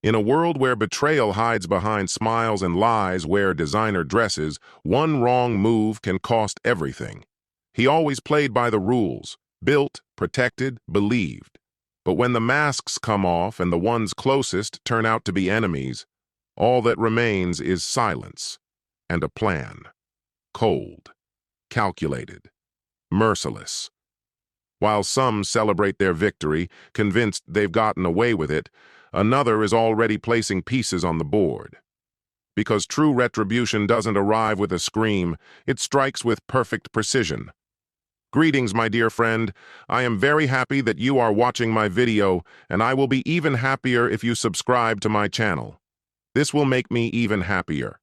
In a world where betrayal hides behind smiles and lies wear designer dresses, one wrong move can cost everything. He always played by the rules, built, protected, believed. But when the masks come off and the ones closest turn out to be enemies, all that remains is silence and a plan. Cold, calculated, merciless. While some celebrate their victory, convinced they've gotten away with it, another is already placing pieces on the board. Because true retribution doesn't arrive with a scream, it strikes with perfect precision. Greetings, my dear friend. I am very happy that you are watching my video, and I will be even happier if you subscribe to my channel. This will make me even happier.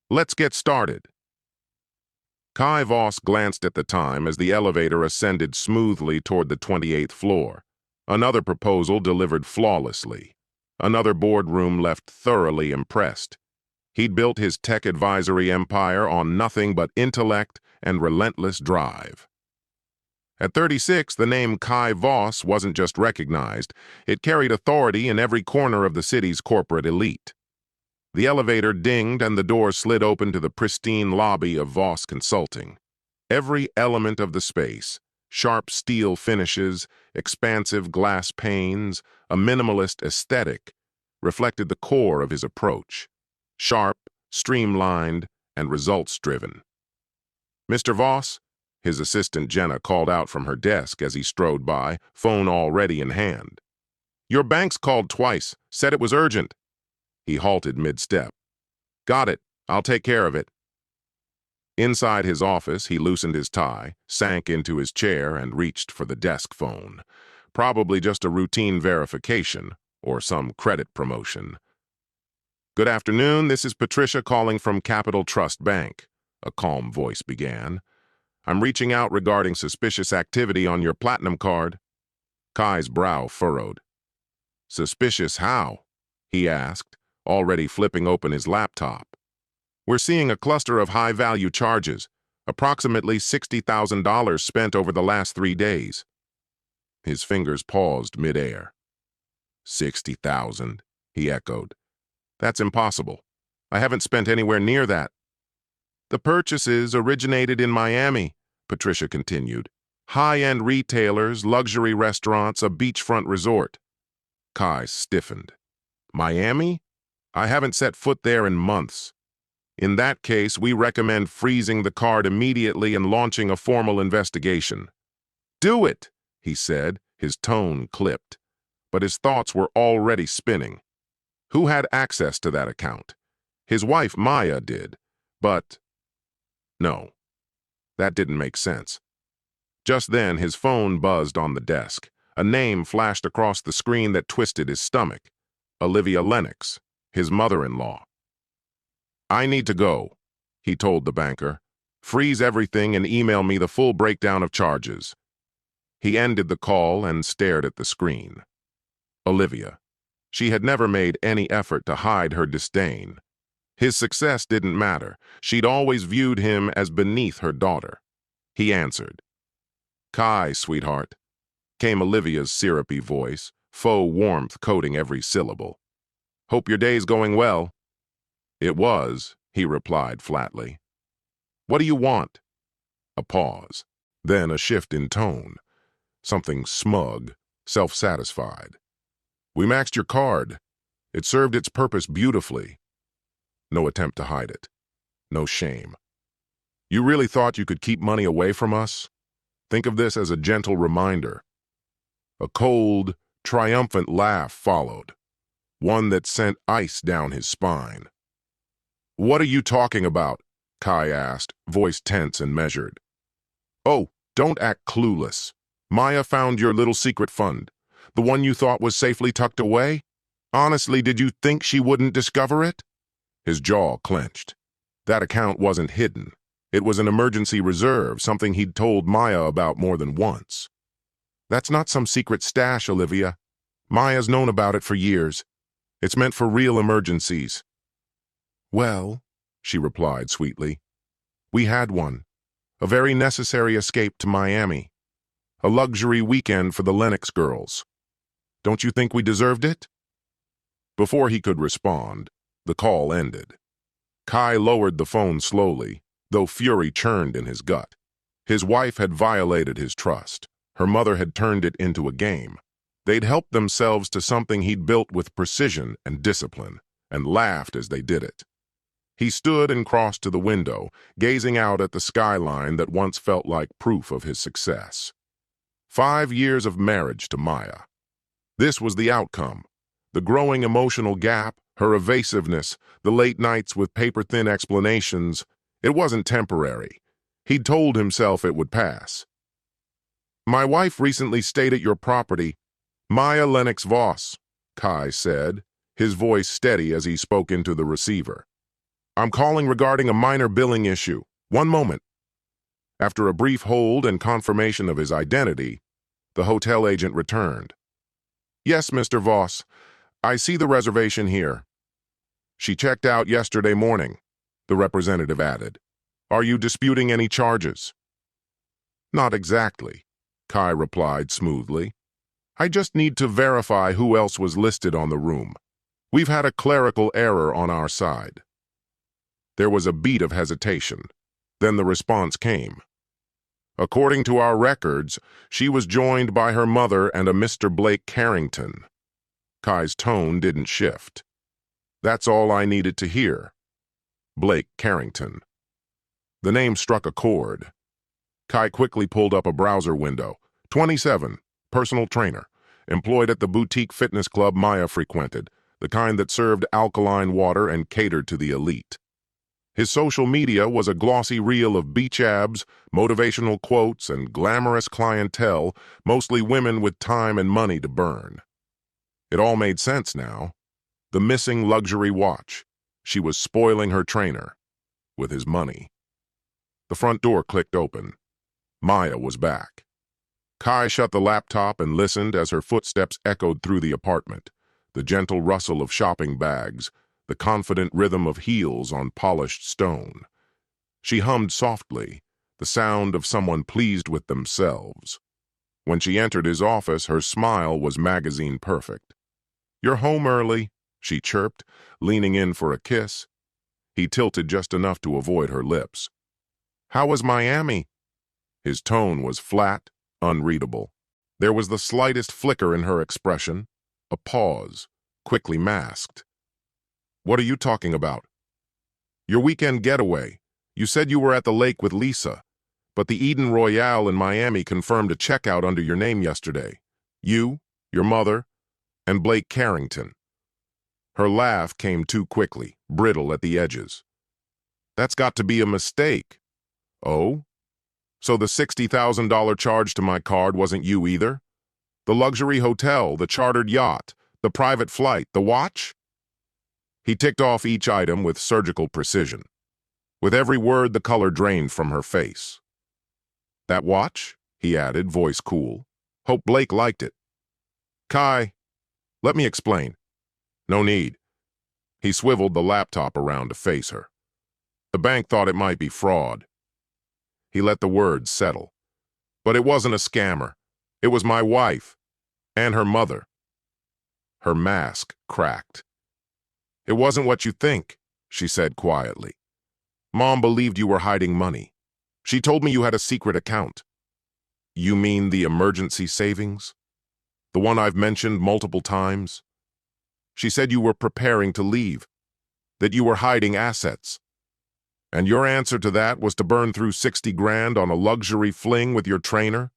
Let's get started. Kai Voss glanced at the time as the elevator ascended smoothly toward the 28th floor. Another proposal delivered flawlessly. Another boardroom left thoroughly impressed. He'd built his tech advisory empire on nothing but intellect and relentless drive. At 36, the name Kai Voss wasn't just recognized, it carried authority in every corner of the city's corporate elite. The elevator dinged and the door slid open to the pristine lobby of Voss Consulting. Every element of the space, sharp steel finishes, expansive glass panes, a minimalist aesthetic, reflected the core of his approach. Sharp, streamlined, and results-driven. "Mr. Voss?" His assistant Jenna called out from her desk as he strode by, phone already in hand. "Your bank's called twice, said it was urgent." He halted mid-step. "Got it. I'll take care of it." Inside his office, he loosened his tie, sank into his chair, and reached for the desk phone. Probably just a routine verification, or some credit promotion. "Good afternoon, this is Patricia calling from Capital Trust Bank," a calm voice began. "I'm reaching out regarding suspicious activity on your Platinum card." Kai's brow furrowed. "Suspicious how?" he asked, already flipping open his laptop. "We're seeing a cluster of high-value charges, approximately $60,000 spent over the last 3 days. His fingers paused mid-air. "60,000, he echoed. "That's impossible. I haven't spent anywhere near that." "The purchases originated in Miami," Patricia continued. "High-end retailers, luxury restaurants, a beachfront resort." Kai stiffened. "Miami? I haven't set foot there in months. In that case, we recommend freezing the card immediately and launching a formal investigation." "Do it," he said, his tone clipped. But his thoughts were already spinning. Who had access to that account? His wife Maya did, but... No, that didn't make sense. Just then, his phone buzzed on the desk. A name flashed across the screen that twisted his stomach. Olivia Lennox, his mother-in-law. "I need to go," he told the banker. "Freeze everything and email me the full breakdown of charges." He ended the call and stared at the screen. Olivia. She had never made any effort to hide her disdain. His success didn't matter. She'd always viewed him as beneath her daughter. He answered. "Kai, sweetheart," came Olivia's syrupy voice, faux warmth coating every syllable. "Hope your day's going well." "It was," he replied flatly. "What do you want?" A pause, then a shift in tone. Something smug, self-satisfied. "We maxed your card. It served its purpose beautifully." No attempt to hide it. No shame. "You really thought you could keep money away from us? Think of this as a gentle reminder." A cold, triumphant laugh followed, one that sent ice down his spine. "What are you talking about?" Kai asked, voice tense and measured. "Oh, don't act clueless. Maya found your little secret fund, the one you thought was safely tucked away? Honestly, did you think she wouldn't discover it?" His jaw clenched. That account wasn't hidden. It was an emergency reserve, something he'd told Maya about more than once. "That's not some secret stash, Olivia. Maya's known about it for years. It's meant for real emergencies." "Well," she replied sweetly, "we had one. A very necessary escape to Miami. A luxury weekend for the Lennox girls. Don't you think we deserved it?" Before he could respond, the call ended. Kai lowered the phone slowly, though fury churned in his gut. His wife had violated his trust. Her mother had turned it into a game. They'd helped themselves to something he'd built with precision and discipline, and laughed as they did it. He stood and crossed to the window, gazing out at the skyline that once felt like proof of his success. 5 years of marriage to Maya. This was the outcome. The growing emotional gap, her evasiveness, the late nights with paper-thin explanations. It wasn't temporary. He'd told himself it would pass. "My wife recently stayed at your property. Maya Lennox Voss," Kai said, his voice steady as he spoke into the receiver. "I'm calling regarding a minor billing issue. One moment." After a brief hold and confirmation of his identity, the hotel agent returned. "Yes, Mr. Voss. I see the reservation here." "She checked out yesterday morning," the representative added. "Are you disputing any charges?" "Not exactly," Kai replied smoothly. "I just need to verify who else was listed on the room. We've had a clerical error on our side." There was a beat of hesitation. Then the response came. "According to our records, she was joined by her mother and a Mr. Blake Carrington." Kai's tone didn't shift. "That's all I needed to hear. Blake Carrington." The name struck a chord. Kai quickly pulled up a browser window. 27, personal trainer, employed at the boutique fitness club Maya frequented, the kind that served alkaline water and catered to the elite. His social media was a glossy reel of beach abs, motivational quotes, and glamorous clientele, mostly women with time and money to burn. It all made sense now. The missing luxury watch. She was spoiling her trainer with his money. The front door clicked open. Maya was back. Kai shut the laptop and listened as her footsteps echoed through the apartment, the gentle rustle of shopping bags, the confident rhythm of heels on polished stone. She hummed softly, the sound of someone pleased with themselves. When she entered his office, her smile was magazine perfect. "You're home early," she chirped, leaning in for a kiss. He tilted just enough to avoid her lips. "How was Miami?" His tone was flat, unreadable. There was the slightest flicker in her expression, a pause, quickly masked. "What are you talking about?" "Your weekend getaway. You said you were at the lake with Lisa, but the Eden Royale in Miami confirmed a checkout under your name yesterday. You, your mother, and Blake Carrington." Her laugh came too quickly, brittle at the edges. "That's got to be a mistake." "Oh? So the $60,000 charge to my card wasn't you either? The luxury hotel, the chartered yacht, the private flight, the watch?" He ticked off each item with surgical precision. With every word, the color drained from her face. "That watch?" he added, voice cool. "Hope Blake liked it." "Kai, let me explain." "No need." He swiveled the laptop around to face her. "The bank thought it might be fraud." He let the words settle. "But it wasn't a scammer. It was my wife. And her mother." Her mask cracked. "It wasn't what you think," she said quietly. "Mom believed you were hiding money. She told me you had a secret account." "You mean the emergency savings? The one I've mentioned multiple times?" "She said you were preparing to leave, that you were hiding assets. And your answer to that was to burn through 60 grand on a luxury fling with your trainer?"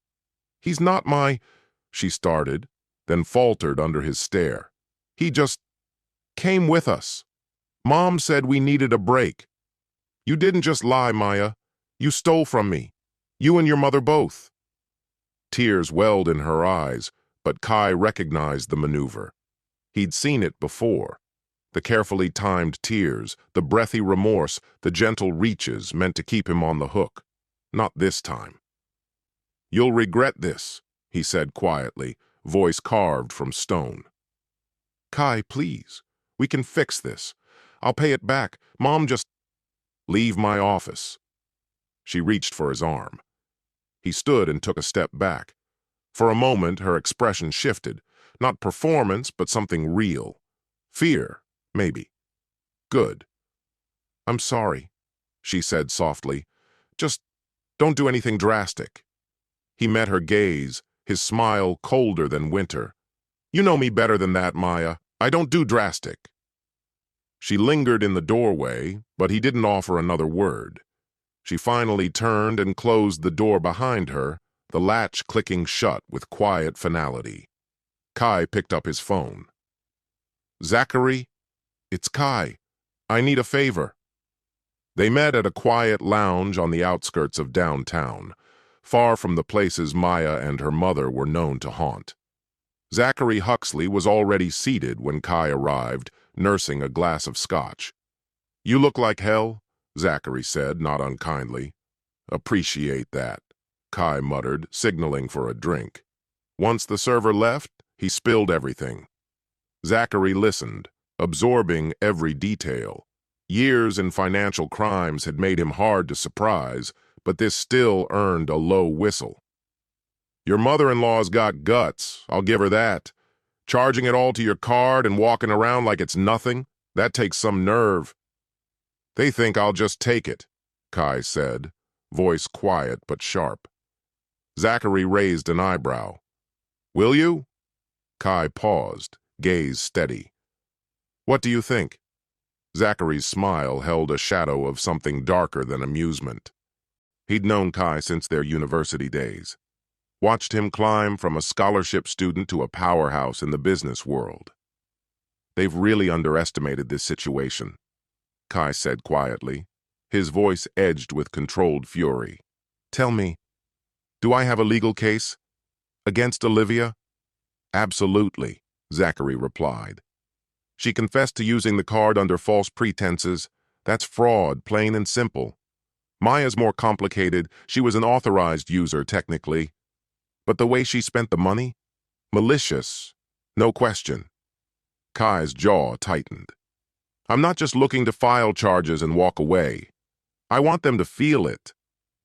"He's not my—" she started, then faltered under his stare. "He just came with us. Mom said we needed a break. You didn't just lie, Maya. You stole from me. You and your mother both." Tears welled in her eyes, but Kai recognized the maneuver. He'd seen it before. The carefully timed tears, the breathy remorse, the gentle reaches meant to keep him on the hook. Not this time. "You'll regret this," he said quietly, voice carved from stone. "Kai, please. We can fix this. I'll pay it back. Mom just—" "Leave my office." She reached for his arm. He stood and took a step back. For a moment, her expression shifted. Not performance, but something real. Fear, maybe. Good. I'm sorry, she said softly. Just don't do anything drastic. He met her gaze, his smile colder than winter. You know me better than that, Maya. I don't do drastic. She lingered in the doorway, but he didn't offer another word. She finally turned and closed the door behind her, the latch clicking shut with quiet finality. Kai picked up his phone. Zachary? It's Kai. I need a favor. They met at a quiet lounge on the outskirts of downtown, far from the places Maya and her mother were known to haunt. Zachary Huxley was already seated when Kai arrived, nursing a glass of scotch. You look like hell, Zachary said, not unkindly. Appreciate that, Kai muttered, signaling for a drink. Once the server left, he spilled everything. Zachary listened, absorbing every detail. Years in financial crimes had made him hard to surprise, but this still earned a low whistle. Your mother-in-law's got guts, I'll give her that. Charging it all to your card and walking around like it's nothing, that takes some nerve. They think I'll just take it, Kai said, voice quiet but sharp. Zachary raised an eyebrow. Will you? Kai paused, gaze steady. What do you think? Zachary's smile held a shadow of something darker than amusement. He'd known Kai since their university days. Watched him climb from a scholarship student to a powerhouse in the business world. They've really underestimated this situation, Kai said quietly, his voice edged with controlled fury. Tell me, do I have a legal case? Against Olivia? Absolutely, Zachary replied. She confessed to using the card under false pretenses. That's fraud, plain and simple. Maya's more complicated. She was an authorized user, technically. But the way she spent the money? Malicious. No question. Kai's jaw tightened. I'm not just looking to file charges and walk away. I want them to feel it.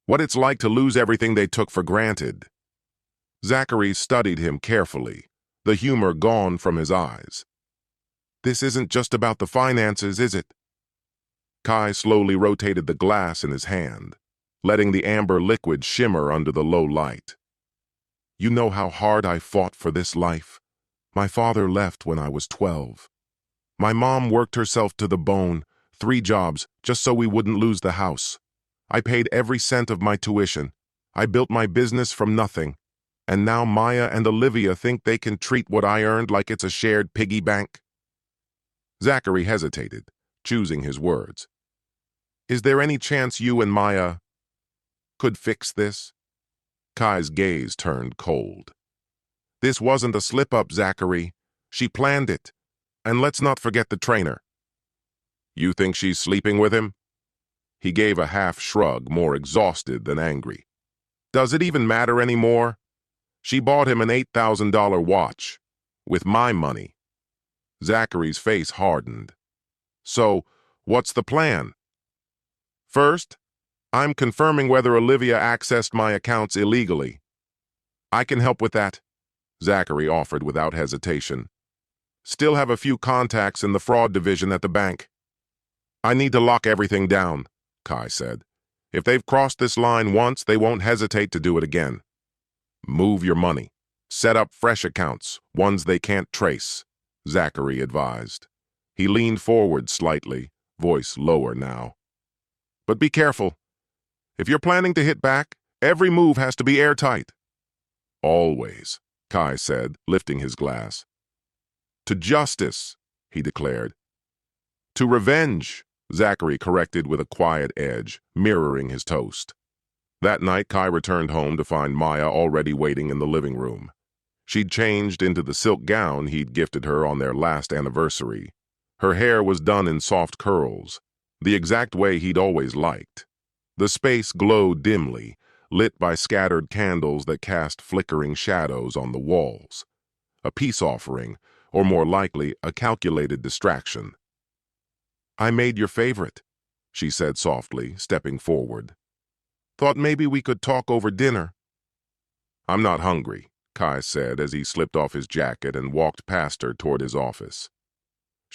What it's like to lose everything they took for granted. Zachary studied him carefully, the humor gone from his eyes. This isn't just about the finances, is it? Kai slowly rotated the glass in his hand, letting the amber liquid shimmer under the low light. You know how hard I fought for this life. My father left when I was 12. My mom worked herself to the bone, 3 jobs, just so we wouldn't lose the house. I paid every cent of my tuition. I built my business from nothing. And now Maya and Olivia think they can treat what I earned like it's a shared piggy bank. Zachary hesitated, choosing his words. Is there any chance you and Maya could fix this? Kai's gaze turned cold. This wasn't a slip-up, Zachary. She planned it. And let's not forget the trainer. You think she's sleeping with him? He gave a half shrug, more exhausted than angry. Does it even matter anymore? She bought him an $8,000 watch. With my money. Zachary's face hardened. So, what's the plan? First, I'm confirming whether Olivia accessed my accounts illegally. I can help with that, Zachary offered without hesitation. Still have a few contacts in the fraud division at the bank. I need to lock everything down, Kai said. If they've crossed this line once, they won't hesitate to do it again. Move your money. Set up fresh accounts, ones they can't trace, Zachary advised. He leaned forward slightly, voice lower now. But be careful. If you're planning to hit back, every move has to be airtight. Always, Kai said, lifting his glass. To justice, he declared. To revenge, Zachary corrected with a quiet edge, mirroring his toast. That night, Kai returned home to find Maya already waiting in the living room. She'd changed into the silk gown he'd gifted her on their last anniversary. Her hair was done in soft curls, the exact way he'd always liked. The space glowed dimly, lit by scattered candles that cast flickering shadows on the walls. A peace offering, or more likely, a calculated distraction. I made your favorite, she said softly, stepping forward. Thought maybe we could talk over dinner. I'm not hungry, Kai said as he slipped off his jacket and walked past her toward his office.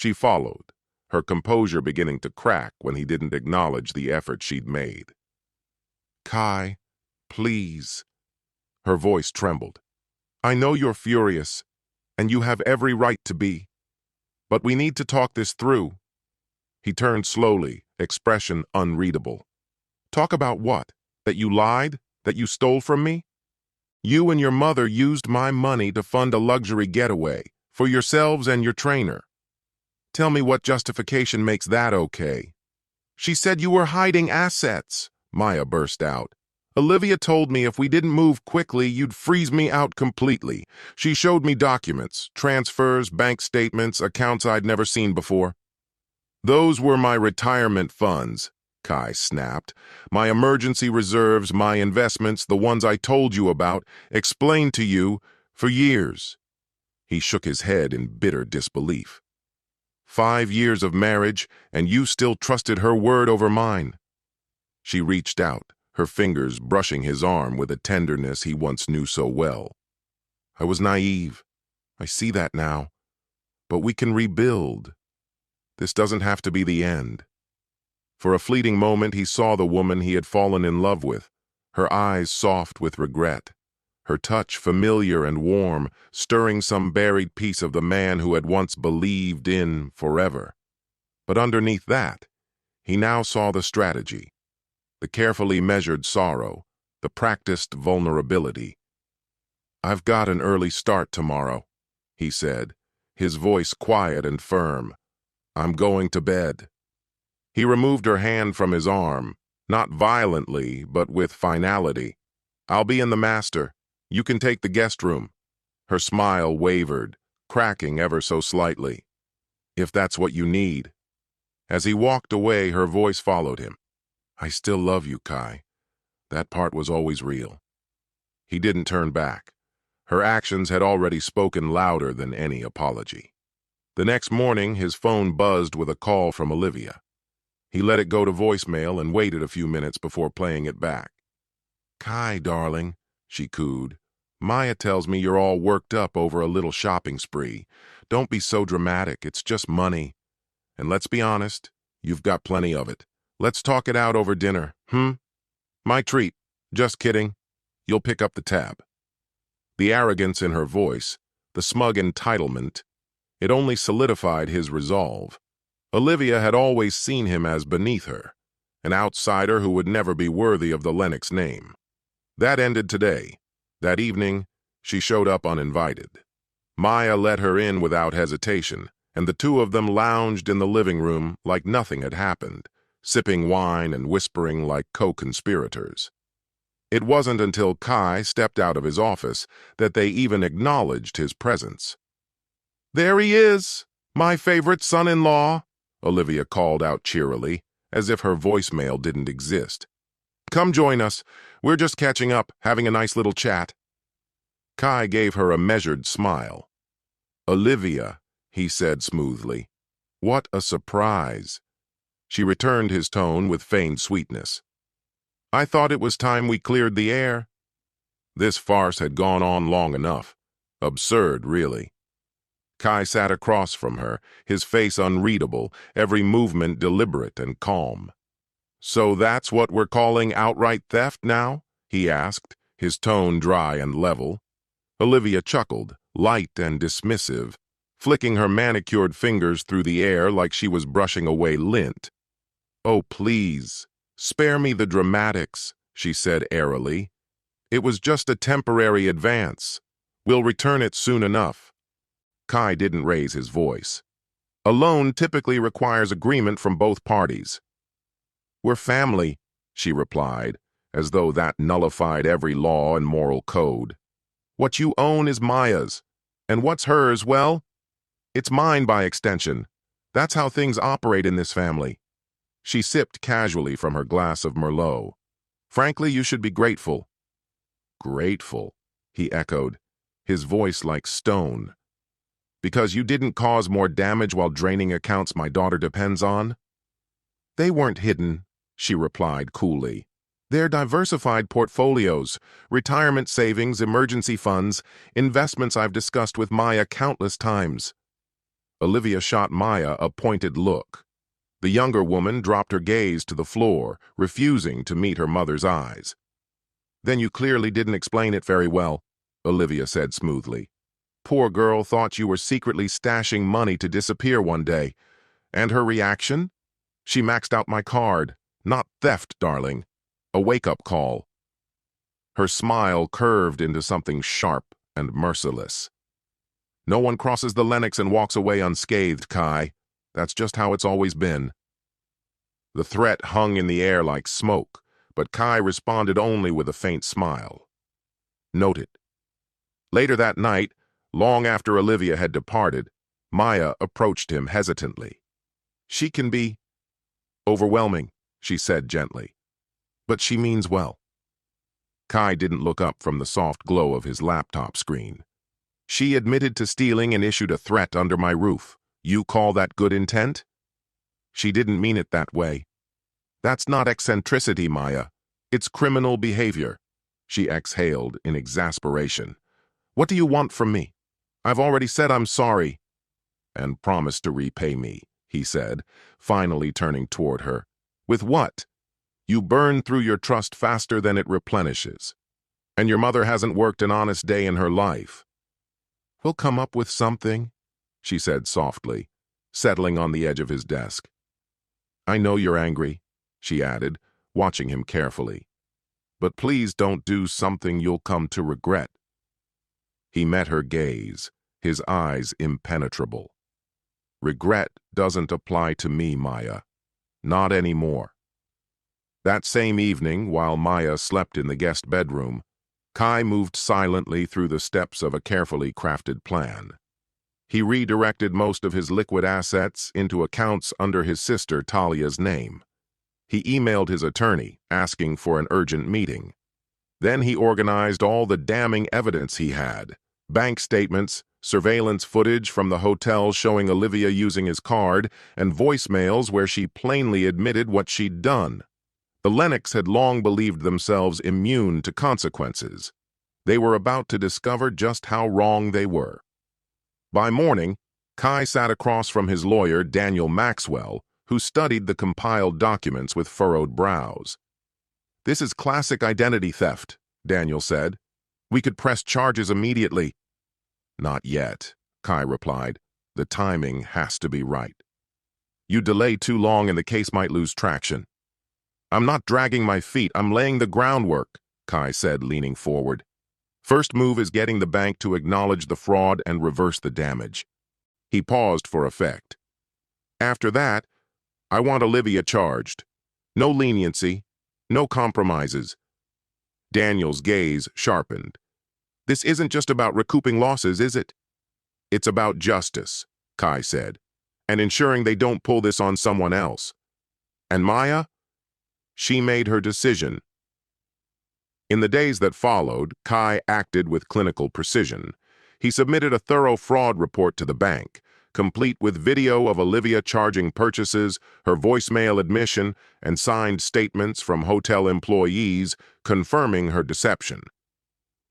She followed, her composure beginning to crack when he didn't acknowledge the effort she'd made. "Kai, please." Her voice trembled. "I know you're furious, and you have every right to be. But we need to talk this through." He turned slowly, expression unreadable. "Talk about what? That you lied? That you stole from me? You and your mother used my money to fund a luxury getaway for yourselves and your trainer. Tell me what justification makes that okay." "She said you were hiding assets," Maya burst out. "Olivia told me if we didn't move quickly, you'd freeze me out completely. She showed me documents, transfers, bank statements, accounts I'd never seen before." "Those were my retirement funds," Kai snapped. "My emergency reserves, my investments, the ones I told you about, explained to you for years." He shook his head in bitter disbelief. 5 years of marriage, and you still trusted her word over mine." She reached out, her fingers brushing his arm with a tenderness he once knew so well. "I was naive. I see that now. But we can rebuild. This doesn't have to be the end." For a fleeting moment he saw the woman he had fallen in love with, her eyes soft with regret, her touch familiar and warm, stirring some buried piece of the man who had once believed in forever. But underneath that, he now saw the strategy, the carefully measured sorrow, the practiced vulnerability. "I've got an early start tomorrow," he said, his voice quiet and firm. "I'm going to bed." He removed her hand from his arm, not violently, but with finality. "I'll be in the master. You can take the guest room." Her smile wavered, cracking ever so slightly. "If that's what you need." As he walked away, her voice followed him. "I still love you, Kai. That part was always real." He didn't turn back. Her actions had already spoken louder than any apology. The next morning, his phone buzzed with a call from Olivia. He let it go to voicemail and waited a few minutes before playing it back. "Kai, darling," she cooed. "Maya tells me you're all worked up over a little shopping spree. Don't be so dramatic, it's just money. And let's be honest, you've got plenty of it. Let's talk it out over dinner, My treat. Just kidding. You'll pick up the tab." The arrogance in her voice, the smug entitlement, it only solidified his resolve. Olivia had always seen him as beneath her, an outsider who would never be worthy of the Lennox name. That ended today. That evening, she showed up uninvited. Maya let her in without hesitation, and the two of them lounged in the living room like nothing had happened, sipping wine and whispering like co-conspirators. It wasn't until Kai stepped out of his office that they even acknowledged his presence. "There he is, my favorite son-in-law," Olivia called out cheerily, as if her voicemail didn't exist. "Come join us. We're just catching up, having a nice little chat." Kai gave her a measured smile. "Olivia," he said smoothly. "What a surprise." She returned his tone with feigned sweetness. "I thought it was time we cleared the air." This farce had gone on long enough. Absurd, really. Kai sat across from her, his face unreadable, every movement deliberate and calm. "So that's what we're calling outright theft now?" he asked, his tone dry and level. Olivia chuckled, light and dismissive, flicking her manicured fingers through the air like she was brushing away lint. "Oh, please, spare me the dramatics," she said airily. "It was just a temporary advance. We'll return it soon enough." Kai didn't raise his voice. "A loan typically requires agreement from both parties." "We're family," she replied, as though that nullified every law and moral code. "What you own is Maya's, and what's hers, well, it's mine by extension. That's how things operate in this family." She sipped casually from her glass of Merlot. "Frankly, you should be grateful." "Grateful," he echoed, his voice like stone. "Because you didn't cause more damage while draining accounts my daughter depends on?" "They weren't hidden," she replied coolly. "They're diversified portfolios, retirement savings, emergency funds, investments I've discussed with Maya countless times." Olivia shot Maya a pointed look. The younger woman dropped her gaze to the floor, refusing to meet her mother's eyes. "Then you clearly didn't explain it very well," Olivia said smoothly. "Poor girl thought you were secretly stashing money to disappear one day. And her reaction? She maxed out my card. Not theft, darling. A wake-up call." Her smile curved into something sharp and merciless. "No one crosses the Lennox and walks away unscathed, Kai. That's just how it's always been." The threat hung in the air like smoke, but Kai responded only with a faint smile. "Noted." Later that night, long after Olivia had departed, Maya approached him hesitantly. "She can be overwhelming," she said gently, "but she means well." Kai didn't look up from the soft glow of his laptop screen. "She admitted to stealing and issued a threat under my roof. You call that good intent?" "She didn't mean it that way." "That's not eccentricity, Maya. It's criminal behavior." She exhaled in exasperation. "What do you want from me? I've already said I'm sorry." "And promised to repay me," he said, finally turning toward her. "With what? You burn through your trust faster than it replenishes. And your mother hasn't worked an honest day in her life." "We'll come up with something," she said softly, settling on the edge of his desk. "I know you're angry," she added, watching him carefully. "But please don't do something you'll come to regret." He met her gaze, his eyes impenetrable. "Regret doesn't apply to me, Maya. Not anymore." That same evening, while Maya slept in the guest bedroom, Kai moved silently through the steps of a carefully crafted plan. He redirected most of his liquid assets into accounts under his sister Talia's name. He emailed his attorney, asking for an urgent meeting. Then he organized all the damning evidence he had: bank statements, surveillance footage from the hotel showing Olivia using his card, and voicemails where she plainly admitted what she'd done. The Lennox had long believed themselves immune to consequences. They were about to discover just how wrong they were. By morning, Kai sat across from his lawyer, Daniel Maxwell, who studied the compiled documents with furrowed brows. "This is classic identity theft," Daniel said. "We could press charges immediately." "Not yet," Kai replied. "The timing has to be right. You delay too long and the case might lose traction." "I'm not dragging my feet, I'm laying the groundwork," Kai said, leaning forward. "First move is getting the bank to acknowledge the fraud and reverse the damage." He paused for effect. "After that, I want Olivia charged. No leniency, no compromises." Daniel's gaze sharpened. "This isn't just about recouping losses, is it?" "It's about justice," Kai said, "and ensuring they don't pull this on someone else." "And Maya?" "She made her decision." In the days that followed, Kai acted with clinical precision. He submitted a thorough fraud report to the bank, complete with video of Olivia charging purchases, her voicemail admission, and signed statements from hotel employees confirming her deception.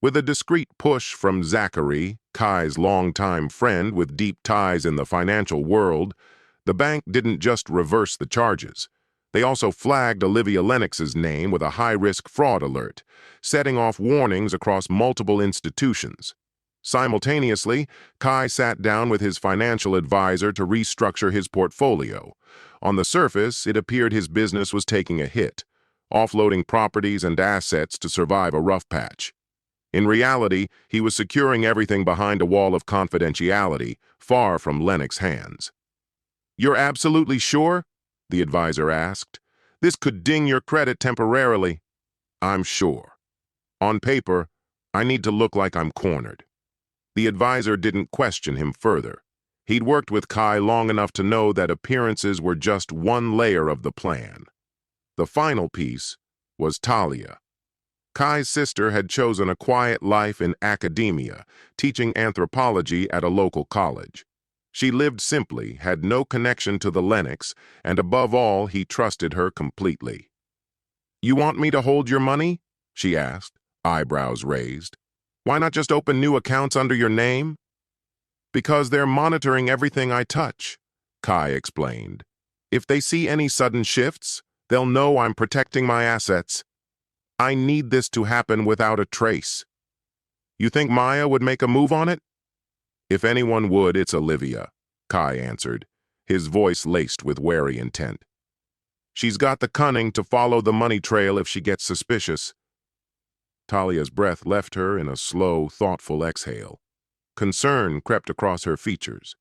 With a discreet push from Zachary, Kai's longtime friend with deep ties in the financial world, the bank didn't just reverse the charges. They also flagged Olivia Lennox's name with a high-risk fraud alert, setting off warnings across multiple institutions. Simultaneously, Kai sat down with his financial advisor to restructure his portfolio. On the surface, it appeared his business was taking a hit, offloading properties and assets to survive a rough patch. In reality, he was securing everything behind a wall of confidentiality, far from Lennox's hands. "You're absolutely sure?" the advisor asked. "This could ding your credit temporarily." "I'm sure. On paper, I need to look like I'm cornered." The advisor didn't question him further. He'd worked with Kai long enough to know that appearances were just one layer of the plan. The final piece was Talia. Kai's sister had chosen a quiet life in academia, teaching anthropology at a local college. She lived simply, had no connection to the Lennox, and above all, he trusted her completely. "You want me to hold your money?" she asked, eyebrows raised. "Why not just open new accounts under your name?" Because they're monitoring everything I touch, Kai explained. If they see any sudden shifts, they'll know I'm protecting my assets. I need this to happen without a trace. You think Maya would make a move on it? If anyone would, it's Olivia, Kai answered, his voice laced with wary intent. She's got the cunning to follow the money trail if she gets suspicious. Talia's breath left her in a slow, thoughtful exhale. Concern crept across her features.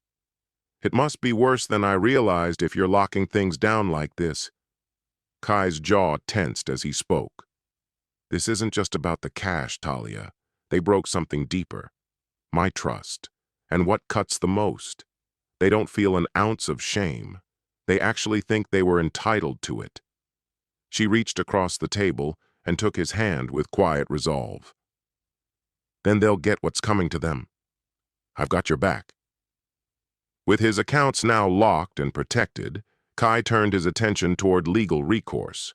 It must be worse than I realized if you're locking things down like this. Kai's jaw tensed as he spoke. This isn't just about the cash, Talia. They broke something deeper. My trust. And what cuts the most? They don't feel an ounce of shame. They actually think they were entitled to it. She reached across the table and took his hand with quiet resolve. Then they'll get what's coming to them. I've got your back. With his accounts now locked and protected, Kai turned his attention toward legal recourse.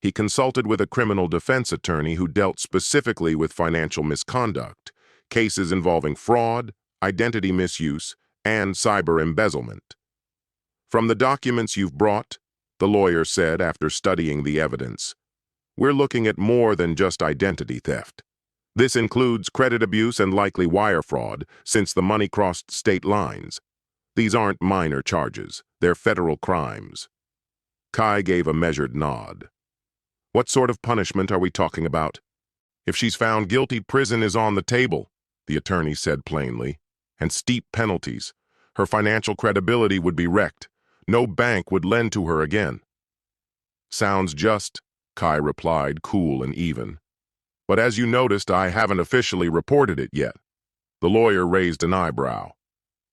He consulted with a criminal defense attorney who dealt specifically with financial misconduct, cases involving fraud, identity misuse, and cyber embezzlement. From the documents you've brought, the lawyer said after studying the evidence, we're looking at more than just identity theft. This includes credit abuse and likely wire fraud, since the money crossed state lines. These aren't minor charges, they're federal crimes. Kai gave a measured nod. What sort of punishment are we talking about? If she's found guilty, prison is on the table, the attorney said plainly, and steep penalties. Her financial credibility would be wrecked. No bank would lend to her again. Sounds just, Kai replied, cool and even. But as you noticed, I haven't officially reported it yet. The lawyer raised an eyebrow.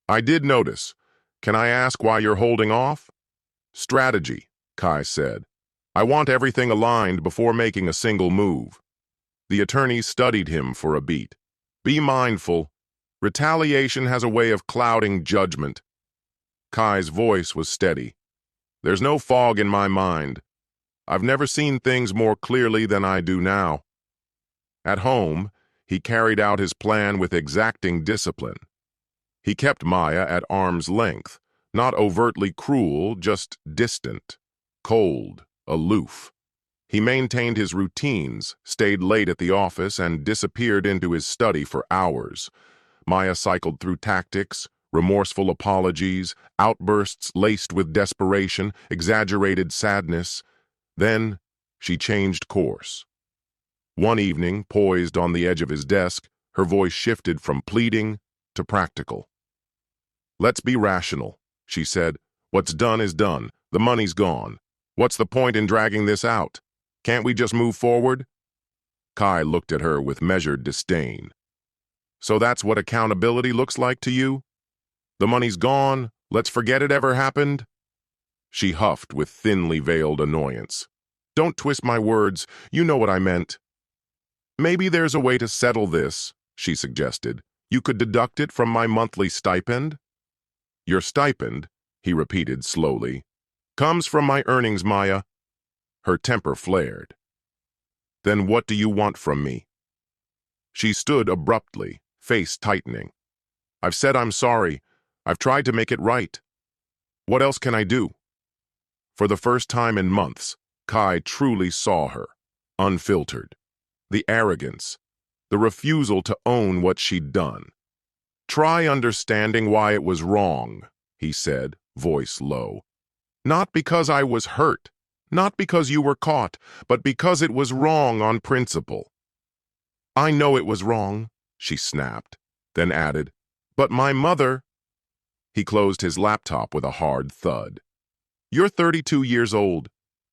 I did notice. Can I ask why you're holding off? Strategy, Kai said. I want everything aligned before making a single move. The attorney studied him for a beat. Be mindful. Retaliation has a way of clouding judgment. Kai's voice was steady. There's no fog in my mind. I've never seen things more clearly than I do now. At home, he carried out his plan with exacting discipline. He kept Maya at arm's length, not overtly cruel, just distant, cold, aloof. He maintained his routines, stayed late at the office, and disappeared into his study for hours. Maya cycled through tactics, remorseful apologies, outbursts laced with desperation, exaggerated sadness. Then she changed course. One evening, poised on the edge of his desk, her voice shifted from pleading to practical. Let's be rational, she said. What's done is done. The money's gone. What's the point in dragging this out? Can't we just move forward? Kai looked at her with measured disdain. So that's what accountability looks like to you? The money's gone. Let's forget it ever happened? She huffed with thinly veiled annoyance. Don't twist my words. You know what I meant. Maybe there's a way to settle this, she suggested. You could deduct it from my monthly stipend? Your stipend, he repeated slowly, comes from my earnings, Maya. Her temper flared. Then what do you want from me? She stood abruptly, face tightening. I've said I'm sorry. I've tried to make it right. What else can I do? For the first time in months, Kai truly saw her, unfiltered. The arrogance, the refusal to own what she'd done. Try understanding why it was wrong, he said, voice low. Not because I was hurt, not because you were caught, but because it was wrong on principle. I know it was wrong, she snapped, then added, but my mother... He closed his laptop with a hard thud. You're 32 years old.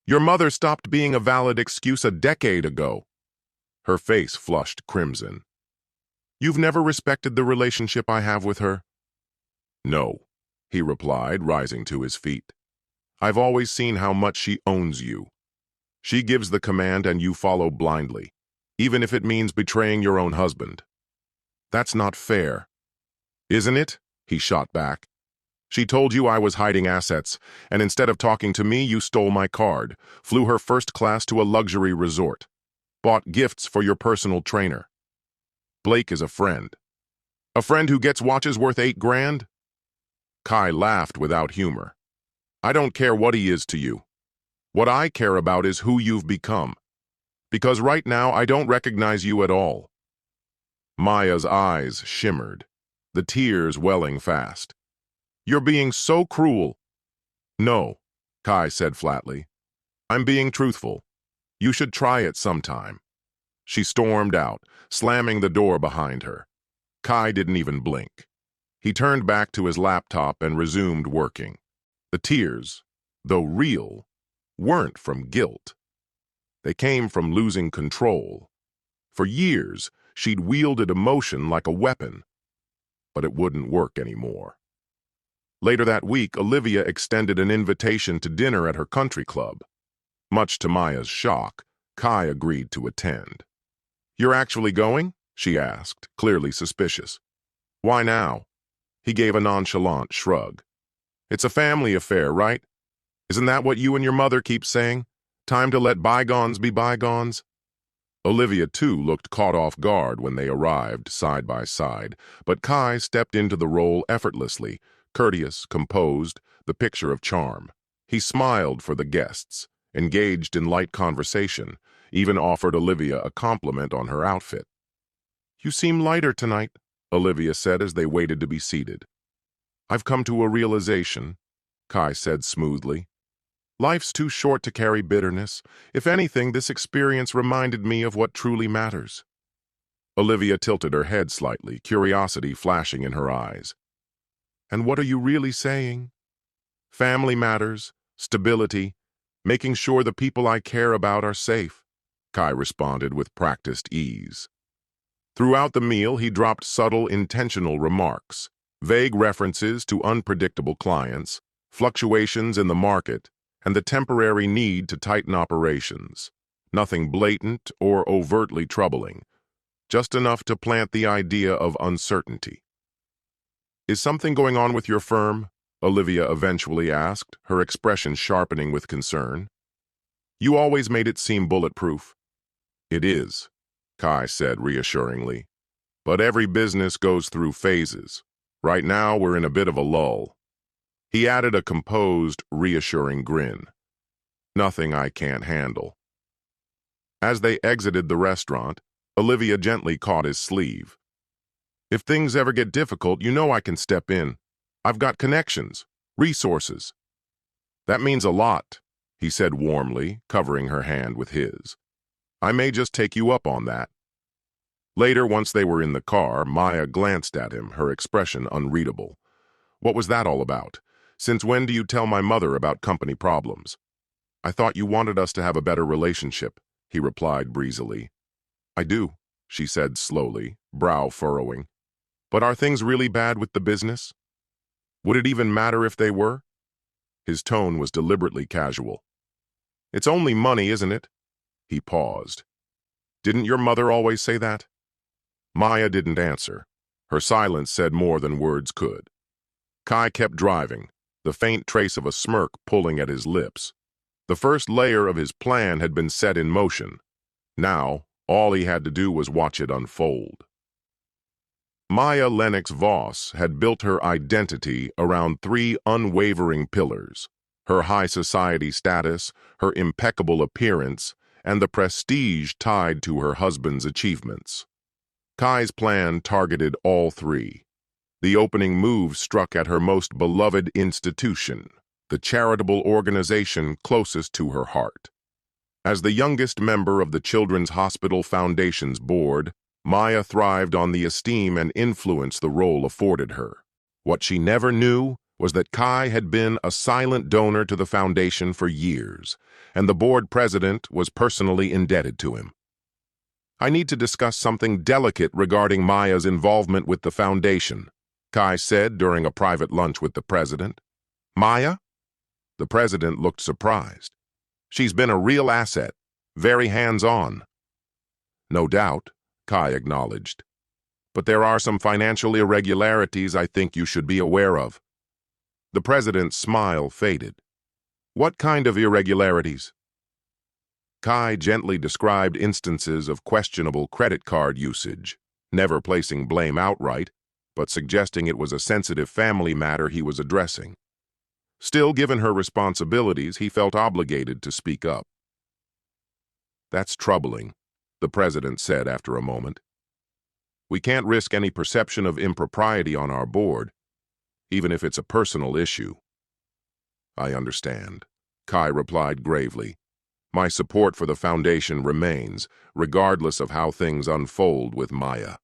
Your mother stopped being a valid excuse a decade ago. Her face flushed crimson. You've never respected the relationship I have with her? No, he replied, rising to his feet. I've always seen how much she owns you. She gives the command and you follow blindly, even if it means betraying your own husband. That's not fair. Isn't it? He shot back. She told you I was hiding assets, and instead of talking to me, you stole my card, flew her first class to a luxury resort, bought gifts for your personal trainer. Blake is a friend. A friend who gets watches worth 8 grand? Kai laughed without humor. I don't care what he is to you. What I care about is who you've become. Because right now I don't recognize you at all. Maya's eyes shimmered, the tears welling fast. You're being so cruel. No, Kai said flatly. I'm being truthful. You should try it sometime. She stormed out, slamming the door behind her. Kai didn't even blink. He turned back to his laptop and resumed working. The tears, though real, weren't from guilt. They came from losing control. For years, she'd wielded emotion like a weapon, but it wouldn't work anymore. Later that week, Olivia extended an invitation to dinner at her country club. Much to Maya's shock, Kai agreed to attend. You're actually going? She asked, clearly suspicious. Why now? He gave a nonchalant shrug. It's a family affair, right? Isn't that what you and your mother keep saying? Time to let bygones be bygones? Olivia, too, looked caught off guard when they arrived side by side, but Kai stepped into the role effortlessly, courteous, composed, the picture of charm. He smiled for the guests, engaged in light conversation, even offered Olivia a compliment on her outfit. You seem lighter tonight, Olivia said as they waited to be seated. I've come to a realization, Kai said smoothly. Life's too short to carry bitterness. If anything, this experience reminded me of what truly matters. Olivia tilted her head slightly, curiosity flashing in her eyes. And what are you really saying? Family matters, stability, making sure the people I care about are safe, Kai responded with practiced ease. Throughout the meal, he dropped subtle, intentional remarks, vague references to unpredictable clients, fluctuations in the market, and the temporary need to tighten operations. Nothing blatant or overtly troubling, just enough to plant the idea of uncertainty. Is something going on with your firm? Olivia eventually asked, her expression sharpening with concern. You always made it seem bulletproof. It is, Kai said reassuringly. But every business goes through phases. Right now, we're in a bit of a lull. He added a composed, reassuring grin. Nothing I can't handle. As they exited the restaurant, Olivia gently caught his sleeve. If things ever get difficult, you know I can step in. I've got connections, resources. That means a lot, he said warmly, covering her hand with his. I may just take you up on that. Later, once they were in the car, Maya glanced at him, her expression unreadable. What was that all about? Since when do you tell my mother about company problems? I thought you wanted us to have a better relationship, he replied breezily. I do, she said slowly, brow furrowing. But are things really bad with the business? Would it even matter if they were? His tone was deliberately casual. It's only money, isn't it? He paused. Didn't your mother always say that? Maya didn't answer. Her silence said more than words could. Kai kept driving, the faint trace of a smirk pulling at his lips. The first layer of his plan had been set in motion. Now, all he had to do was watch it unfold. Maya Lennox Voss had built her identity around 3 unwavering pillars: her high society status, her impeccable appearance, and the prestige tied to her husband's achievements. Kai's plan targeted all 3. The opening move struck at her most beloved institution, the charitable organization closest to her heart. As the youngest member of the Children's Hospital Foundation's board, Maya thrived on the esteem and influence the role afforded her. What she never knew was that Kai had been a silent donor to the foundation for years, and the board president was personally indebted to him. I need to discuss something delicate regarding Maya's involvement with the foundation, Kai said during a private lunch with the president. Maya? The president looked surprised. She's been a real asset, very hands-on. No doubt, Kai acknowledged. But there are some financial irregularities I think you should be aware of. The president's smile faded. What kind of irregularities? Kai gently described instances of questionable credit card usage, never placing blame outright, but suggesting it was a sensitive family matter he was addressing. Still, given her responsibilities, he felt obligated to speak up. "That's troubling," the president said after a moment. "We can't risk any perception of impropriety on our board, even if it's a personal issue." "I understand," Kai replied gravely. "My support for the foundation remains, regardless of how things unfold with Maya."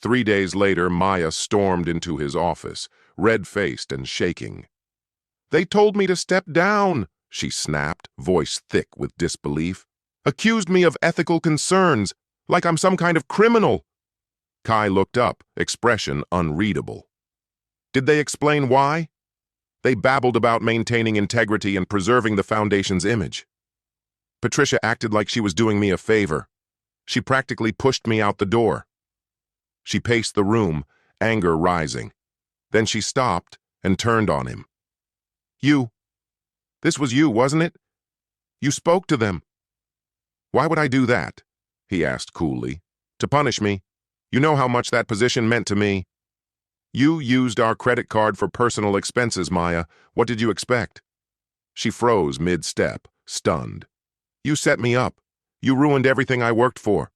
3 days later, Maya stormed into his office, red-faced and shaking. "They told me to step down," she snapped, voice thick with disbelief. "Accused me of ethical concerns, like I'm some kind of criminal." Kai looked up, expression unreadable. "Did they explain why?" "They babbled about maintaining integrity and preserving the foundation's image. Patricia acted like she was doing me a favor. She practically pushed me out the door." She paced the room, anger rising. Then she stopped and turned on him. This was you, wasn't it? You spoke to them." "Why would I do that?" he asked coolly. "To punish me. You know how much that position meant to me." "You used our credit card for personal expenses, Maya. What did you expect?" She froze mid-step, stunned. "You set me up. You ruined everything I worked for."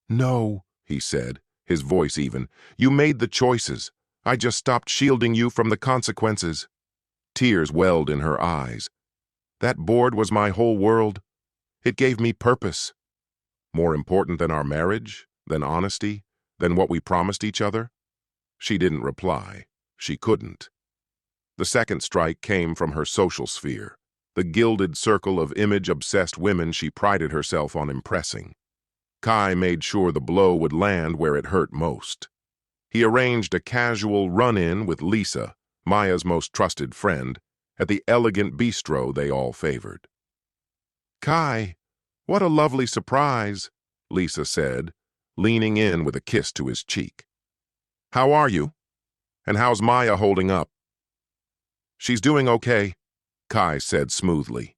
"No," he said, his voice even. "You made the choices. I just stopped shielding you from the consequences." Tears welled in her eyes. "That board was my whole world. It gave me purpose." "More important than our marriage, than honesty, than what we promised each other?" She didn't reply. She couldn't. The second strike came from her social sphere, the gilded circle of image-obsessed women she prided herself on impressing. Kai made sure the blow would land where it hurt most. He arranged a casual run-in with Lisa, Maya's most trusted friend, at the elegant bistro they all favored. "Kai, what a lovely surprise," Lisa said, leaning in with a kiss to his cheek. "How are you? And how's Maya holding up?" "She's doing okay," Kai said smoothly.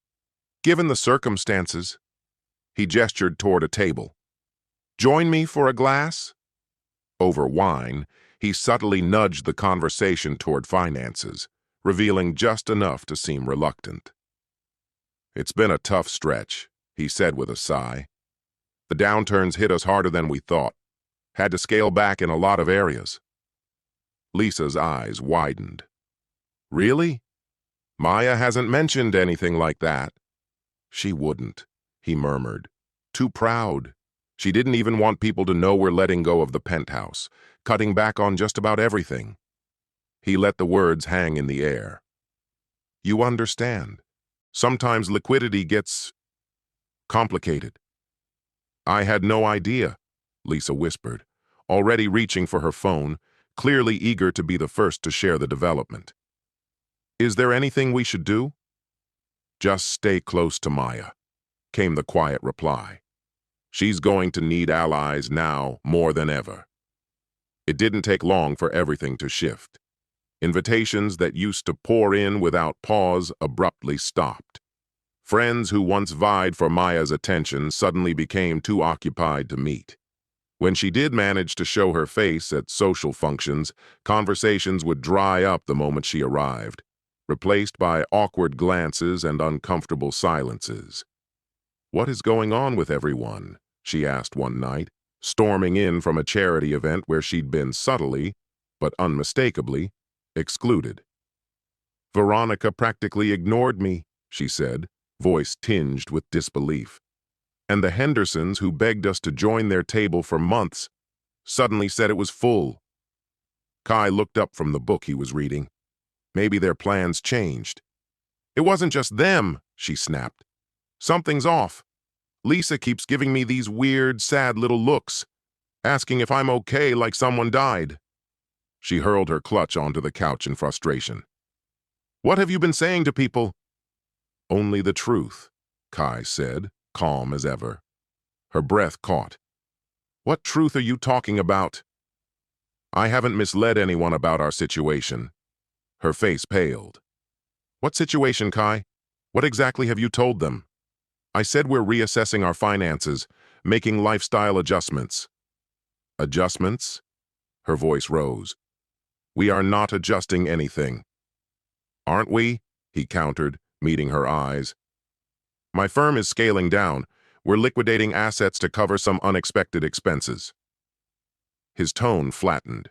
"Given the circumstances." He gestured toward a table. "Join me for a glass?" Over wine, he subtly nudged the conversation toward finances, revealing just enough to seem reluctant. "It's been a tough stretch," he said with a sigh. "The downturns hit us harder than we thought. Had to scale back in a lot of areas." Lisa's eyes widened. "Really? Maya hasn't mentioned anything like that." "She wouldn't," he murmured. "Too proud. She didn't even want people to know we're letting go of the penthouse, cutting back on just about everything." He let the words hang in the air. "You understand. Sometimes liquidity gets complicated." "I had no idea," Lisa whispered, already reaching for her phone, clearly eager to be the first to share the development. "Is there anything we should do?" "Just stay close to Maya," came the quiet reply. "She's going to need allies now more than ever." It didn't take long for everything to shift. Invitations that used to pour in without pause abruptly stopped. Friends who once vied for Maya's attention suddenly became too occupied to meet. When she did manage to show her face at social functions, conversations would dry up the moment she arrived, replaced by awkward glances and uncomfortable silences. "What is going on with everyone?" she asked one night, storming in from a charity event where she'd been subtly, but unmistakably, excluded. "Veronica practically ignored me," she said, voice tinged with disbelief. "And the Hendersons, who begged us to join their table for months, suddenly said it was full." Kai looked up from the book he was reading. Maybe their plans changed. "It wasn't just them," she snapped. "Something's off. Lisa keeps giving me these weird, sad little looks, asking if I'm okay like someone died." She hurled her clutch onto the couch in frustration. "What have you been saying to people?" "Only the truth," Kai said, calm as ever. Her breath caught. "What truth are you talking about?" "I haven't misled anyone about our situation." Her face paled. "What situation, Kai? What exactly have you told them?" "I said we're reassessing our finances, making lifestyle adjustments." "Adjustments?" Her voice rose. We are not adjusting anything. Aren't we? He countered, meeting her eyes. My firm is scaling down. We're liquidating assets to cover some unexpected expenses. His tone flattened.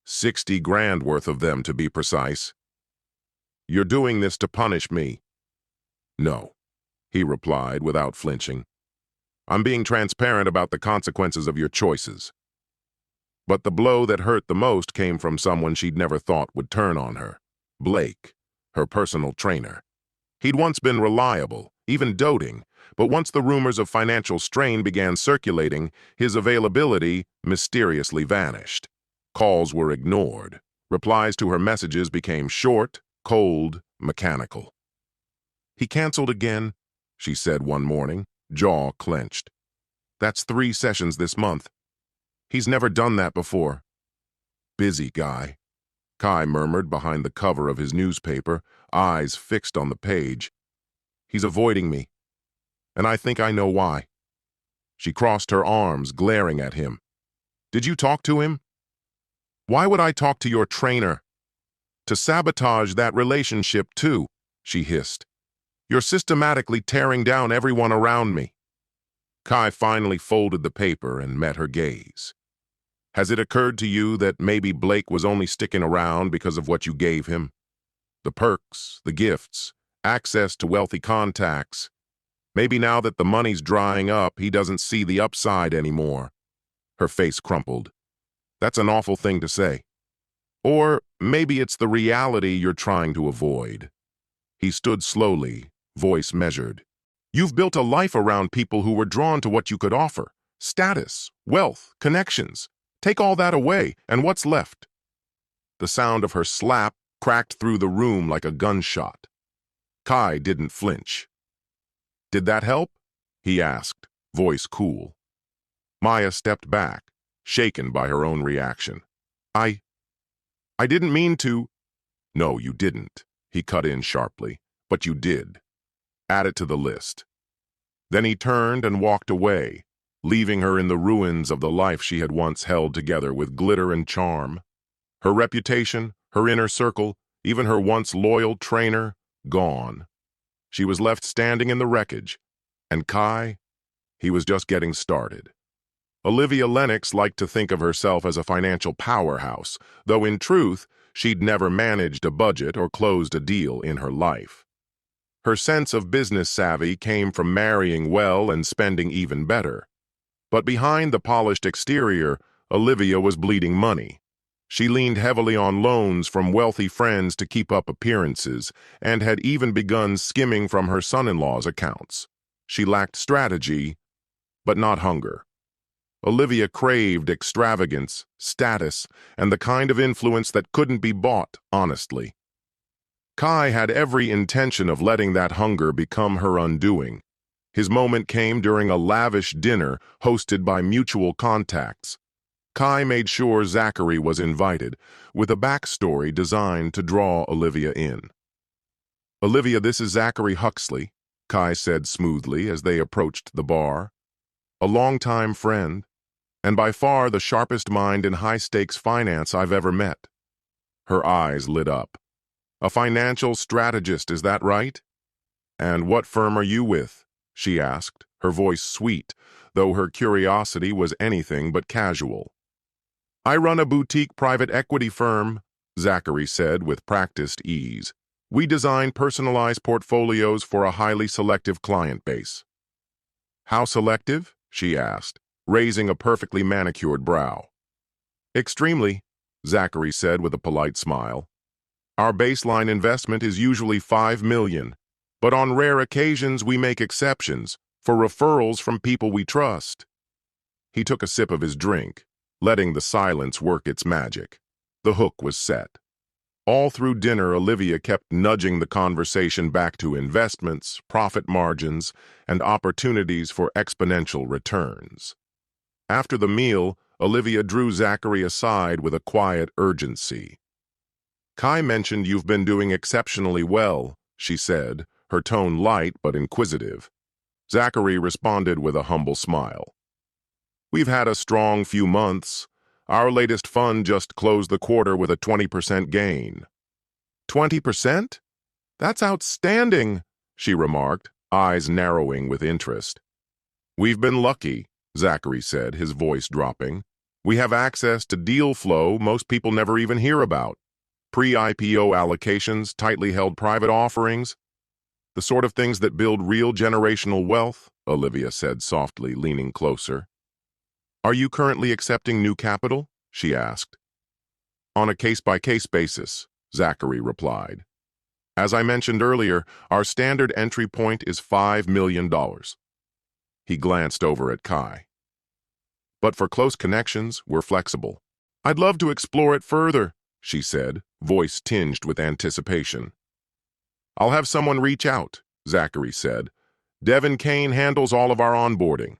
60 grand worth of them, to be precise. You're doing this to punish me. No, he replied without flinching. I'm being transparent about the consequences of your choices. But the blow that hurt the most came from someone she'd never thought would turn on her. Blake, her personal trainer. He'd once been reliable, even doting, but once the rumors of financial strain began circulating, his availability mysteriously vanished. Calls were ignored. Replies to her messages became short, cold, mechanical. He canceled again, she said one morning, jaw clenched. That's 3 sessions this month. He's never done that before. Busy guy, Kai murmured behind the cover of his newspaper, eyes fixed on the page. He's avoiding me, and I think I know why. She crossed her arms, glaring at him. Did you talk to him? Why would I talk to your trainer? To sabotage that relationship too, she hissed. You're systematically tearing down everyone around me. Kai finally folded the paper and met her gaze. Has it occurred to you that maybe Blake was only sticking around because of what you gave him? The perks, the gifts, access to wealthy contacts. Maybe now that the money's drying up, he doesn't see the upside anymore. Her face crumpled. That's an awful thing to say. Or maybe it's the reality you're trying to avoid. He stood slowly, voice measured. You've built a life around people who were drawn to what you could offer. Status, wealth, connections. Take all that away, and what's left? The sound of her slap cracked through the room like a gunshot. Kai didn't flinch. Did that help? He asked, voice cool. Maya stepped back, shaken by her own reaction. I didn't mean to. No, you didn't, he cut in sharply, but you did. Add it to the list. Then he turned and walked away, leaving her in the ruins of the life she had once held together with glitter and charm. Her reputation, her inner circle, even her once loyal trainer, gone. She was left standing in the wreckage, and Kai, he was just getting started. Olivia Lennox liked to think of herself as a financial powerhouse, though in truth, she'd never managed a budget or closed a deal in her life. Her sense of business savvy came from marrying well and spending even better. But behind the polished exterior, Olivia was bleeding money. She leaned heavily on loans from wealthy friends to keep up appearances, and had even begun skimming from her son-in-law's accounts. She lacked strategy, but not hunger. Olivia craved extravagance, status, and the kind of influence that couldn't be bought honestly. Kai had every intention of letting that hunger become her undoing. His moment came during a lavish dinner hosted by mutual contacts. Kai made sure Zachary was invited, with a backstory designed to draw Olivia in. Olivia, this is Zachary Huxley, Kai said smoothly as they approached the bar. A longtime friend, and by far the sharpest mind in high-stakes finance I've ever met. Her eyes lit up. A financial strategist, is that right? And what firm are you with? She asked, her voice sweet, though her curiosity was anything but casual. I run a boutique private equity firm, Zachary said with practiced ease. We design personalized portfolios for a highly selective client base. How selective? She asked, raising a perfectly manicured brow. Extremely, Zachary said with a polite smile. Our baseline investment is usually $5 million, but on rare occasions we make exceptions for referrals from people we trust. He took a sip of his drink, letting the silence work its magic. The hook was set. All through dinner, Olivia kept nudging the conversation back to investments, profit margins, and opportunities for exponential returns. After the meal, Olivia drew Zachary aside with a quiet urgency. Kai mentioned you've been doing exceptionally well, she said, her tone light but inquisitive. Zachary responded with a humble smile. We've had a strong few months. Our latest fund just closed the quarter with a 20% gain. 20%? That's outstanding, she remarked, eyes narrowing with interest. We've been lucky, Zachary said, his voice dropping. We have access to deal flow most people never even hear about. Pre-IPO allocations, tightly held private offerings, the sort of things that build real generational wealth, Olivia said softly, leaning closer. Are you currently accepting new capital? She asked. On a case-by-case basis, Zachary replied. As I mentioned earlier, our standard entry point is $5 million. He glanced over at Kai. But for close connections, we're flexible. I'd love to explore it further, she said, voice tinged with anticipation. I'll have someone reach out, Zachary said. Devin Kane handles all of our onboarding.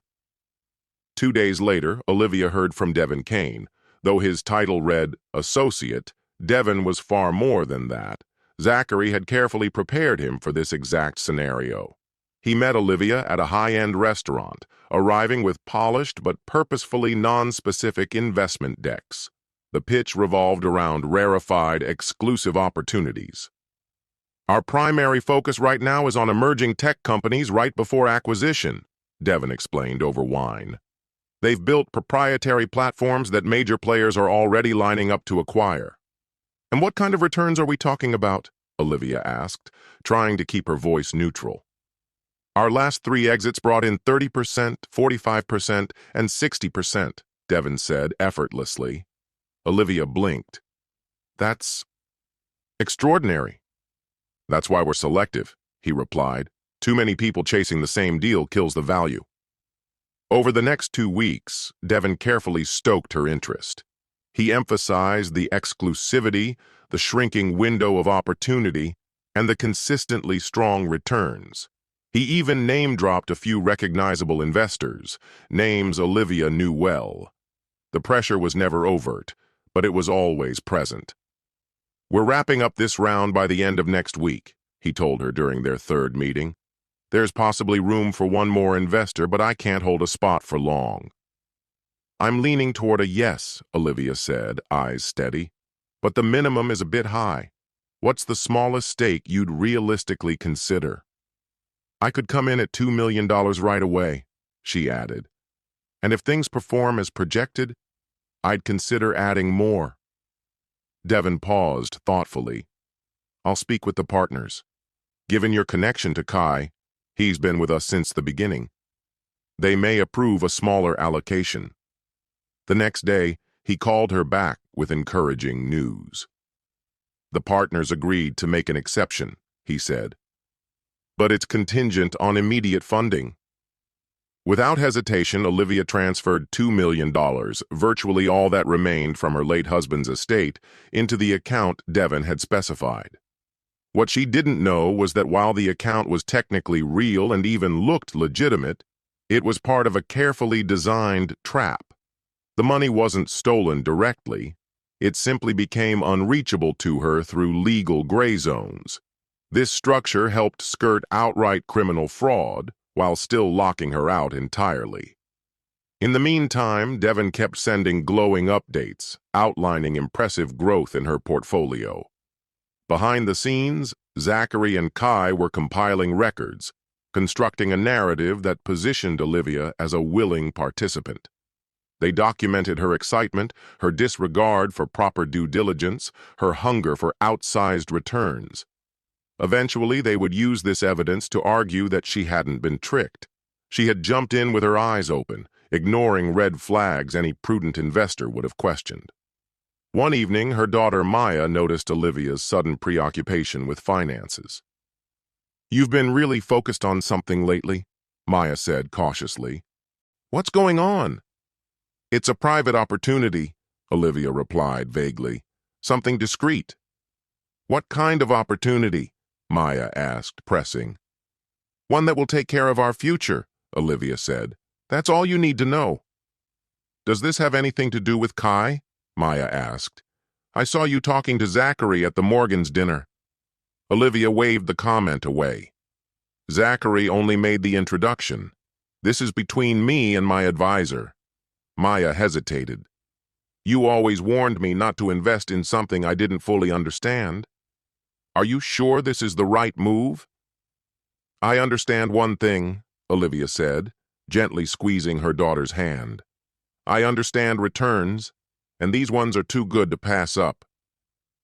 2 days later, Olivia heard from Devin Kane. Though his title read Associate, Devin was far more than that. Zachary had carefully prepared him for this exact scenario. He met Olivia at a high-end restaurant, arriving with polished but purposefully non-specific investment decks. The pitch revolved around rarefied, exclusive opportunities. Our primary focus right now is on emerging tech companies right before acquisition, Devin explained over wine. They've built proprietary platforms that major players are already lining up to acquire. And what kind of returns are we talking about? Olivia asked, trying to keep her voice neutral. Our last 3 exits brought in 30%, 45%, and 60%, Devin said effortlessly. Olivia blinked. That's extraordinary. That's why we're selective, he replied. Too many people chasing the same deal kills the value. Over the next 2 weeks, Devin carefully stoked her interest. He emphasized the exclusivity, the shrinking window of opportunity, and the consistently strong returns. He even name-dropped a few recognizable investors, names Olivia knew well. The pressure was never overt, but it was always present. We're wrapping up this round by the end of next week, he told her during their 3rd meeting. There's possibly room for one more investor, but I can't hold a spot for long. I'm leaning toward a yes, Olivia said, eyes steady. But the minimum is a bit high. What's the smallest stake you'd realistically consider? I could come in at $2 million right away, she added. And if things perform as projected, I'd consider adding more. Devin paused thoughtfully. I'll speak with the partners. Given your connection to Kai, he's been with us since the beginning. They may approve a smaller allocation. The next day, he called her back with encouraging news. The partners agreed to make an exception, he said. But it's contingent on immediate funding. Without hesitation, Olivia transferred $2 million, virtually all that remained from her late husband's estate, into the account Devin had specified. What she didn't know was that while the account was technically real and even looked legitimate, it was part of a carefully designed trap. The money wasn't stolen directly. It simply became unreachable to her through legal gray zones. This structure helped skirt outright criminal fraud while still locking her out entirely. In the meantime, Devin kept sending glowing updates, outlining impressive growth in her portfolio. Behind the scenes, Zachary and Kai were compiling records, constructing a narrative that positioned Olivia as a willing participant. They documented her excitement, her disregard for proper due diligence, her hunger for outsized returns. Eventually, they would use this evidence to argue that she hadn't been tricked. She had jumped in with her eyes open, ignoring red flags any prudent investor would have questioned. One evening, her daughter Maya noticed Olivia's sudden preoccupation with finances. "You've been really focused on something lately," Maya said cautiously. "What's going on?" "It's a private opportunity," Olivia replied vaguely. "Something discreet." "What kind of opportunity?" Maya asked, pressing. "One that will take care of our future," Olivia said. "That's all you need to know." "Does this have anything to do with Kai?" Maya asked. "I saw you talking to Zachary at the Morgans' dinner." Olivia waved the comment away. "Zachary only made the introduction. This is between me and my advisor." Maya hesitated. You always warned me not to invest in something I didn't fully understand. Are you sure this is the right move? I understand one thing, Olivia said, gently squeezing her daughter's hand. I understand returns, and these ones are too good to pass up.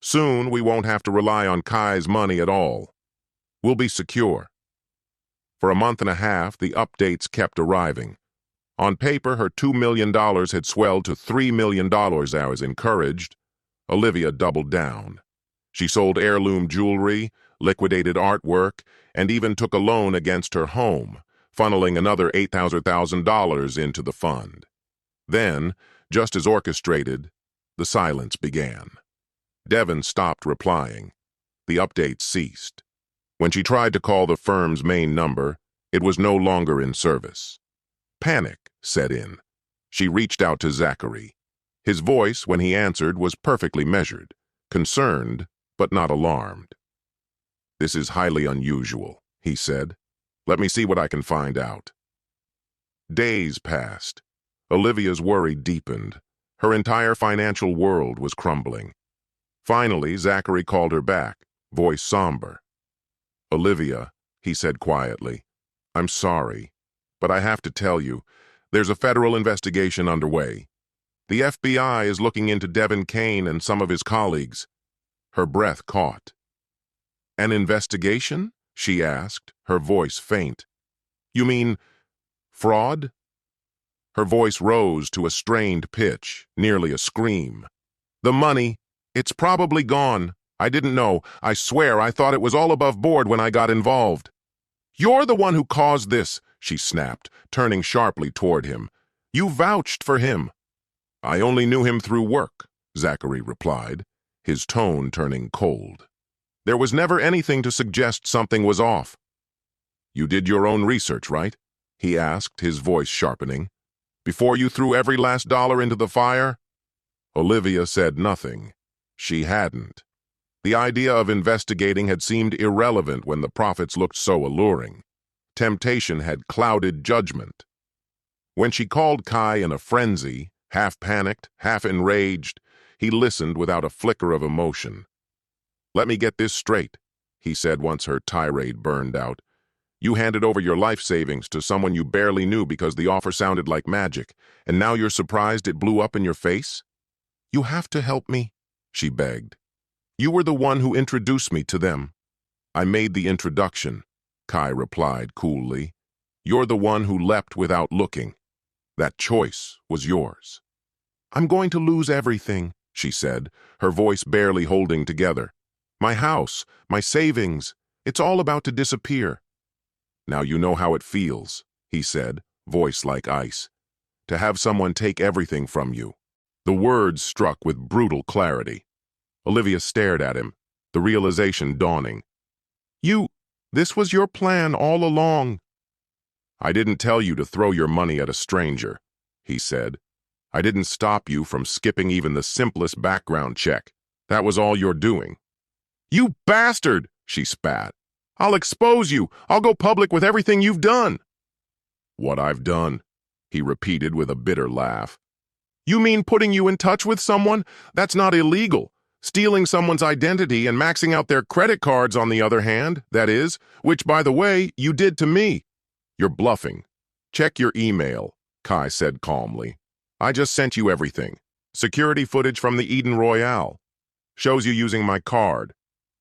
Soon we won't have to rely on Kai's money at all. We'll be secure. For a month and a half, the updates kept arriving. On paper, her $2 million had swelled to $3 million. I was encouraged. Olivia doubled down. She sold heirloom jewelry, liquidated artwork, and even took a loan against her home, funneling another $8,000 into the fund. Then, just as orchestrated, the silence began. Devon stopped replying. The updates ceased. When she tried to call the firm's main number, it was no longer in service. Panic set in. She reached out to Zachary. His voice, when he answered, was perfectly measured, concerned, but not alarmed. This is highly unusual, he said. Let me see what I can find out. Days passed. Olivia's worry deepened. Her entire financial world was crumbling. Finally, Zachary called her back, voice somber. Olivia, he said quietly, I'm sorry, but I have to tell you, there's a federal investigation underway. The FBI is looking into Devon Kane and some of his colleagues. Her breath caught. An investigation? She asked, her voice faint. You mean fraud? Her voice rose to a strained pitch, nearly a scream. The money, it's probably gone. I didn't know. I swear I thought it was all above board when I got involved. You're the one who caused this, she snapped, turning sharply toward him. You vouched for him. I only knew him through work, Zachary replied, his tone turning cold. There was never anything to suggest something was off. You did your own research, right? He asked, his voice sharpening. Before you threw every last dollar into the fire? Olivia said nothing. She hadn't. The idea of investigating had seemed irrelevant when the profits looked so alluring. Temptation had clouded judgment. When she called Kai in a frenzy, half panicked, half enraged, he listened without a flicker of emotion. Let me get this straight, he said once her tirade burned out. You handed over your life savings to someone you barely knew because the offer sounded like magic, and now you're surprised it blew up in your face? You have to help me, she begged. You were the one who introduced me to them. I made the introduction, Kai replied coolly. You're the one who leapt without looking. That choice was yours. I'm going to lose everything, she said, her voice barely holding together. My house, my savings, it's all about to disappear. Now you know how it feels, he said, voice like ice. To have someone take everything from you. The words struck with brutal clarity. Olivia stared at him, the realization dawning. This was your plan all along. I didn't tell you to throw your money at a stranger, he said. I didn't stop you from skipping even the simplest background check. That was all you're doing. You bastard, she spat. I'll expose you. I'll go public with everything you've done. What I've done, he repeated with a bitter laugh. You mean putting you in touch with someone? That's not illegal. Stealing someone's identity and maxing out their credit cards, on the other hand, that is, which, by the way, you did to me. You're bluffing. Check your email, Kai said calmly. I just sent you everything. Security footage from the Eden Royale. Shows you using my card.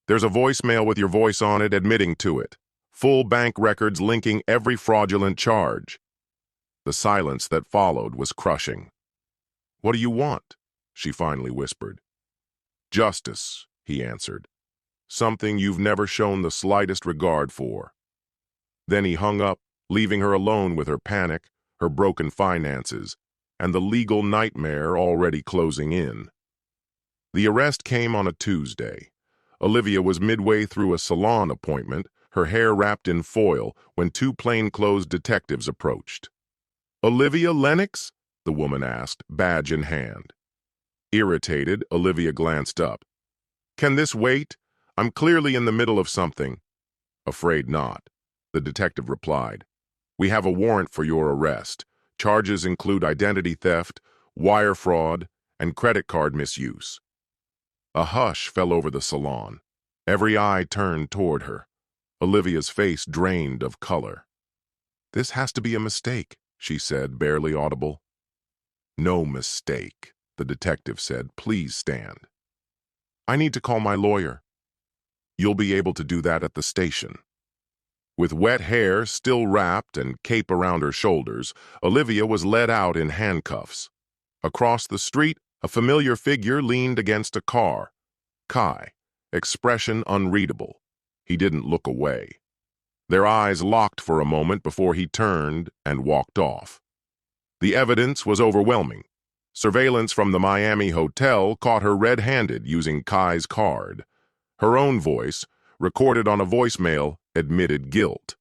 There's a voicemail with your voice on it admitting to it. Full bank records linking every fraudulent charge. The silence that followed was crushing. What do you want? She finally whispered. Justice, he answered. Something you've never shown the slightest regard for. Then he hung up, leaving her alone with her panic, her broken finances, and the legal nightmare already closing in. The arrest came on a Tuesday. Olivia was midway through a salon appointment, her hair wrapped in foil, when two plainclothes detectives approached. Olivia Lennox? The woman asked, badge in hand. Irritated, Olivia glanced up. Can this wait? I'm clearly in the middle of something. Afraid not, the detective replied. We have a warrant for your arrest. Charges include identity theft, wire fraud, and credit card misuse. A hush fell over the salon. Every eye turned toward her. Olivia's face drained of color. "This has to be a mistake," she said, barely audible. "No mistake," the detective said. "Please stand." "I need to call my lawyer." "You'll be able to do that at the station." With wet hair still wrapped and cape around her shoulders, Olivia was led out in handcuffs. Across the street, a familiar figure leaned against a car. Kai, expression unreadable. He didn't look away. Their eyes locked for a moment before he turned and walked off. The evidence was overwhelming. Surveillance from the Miami hotel caught her red-handed using Kai's card. Her own voice, recorded on a voicemail, admitted guilt.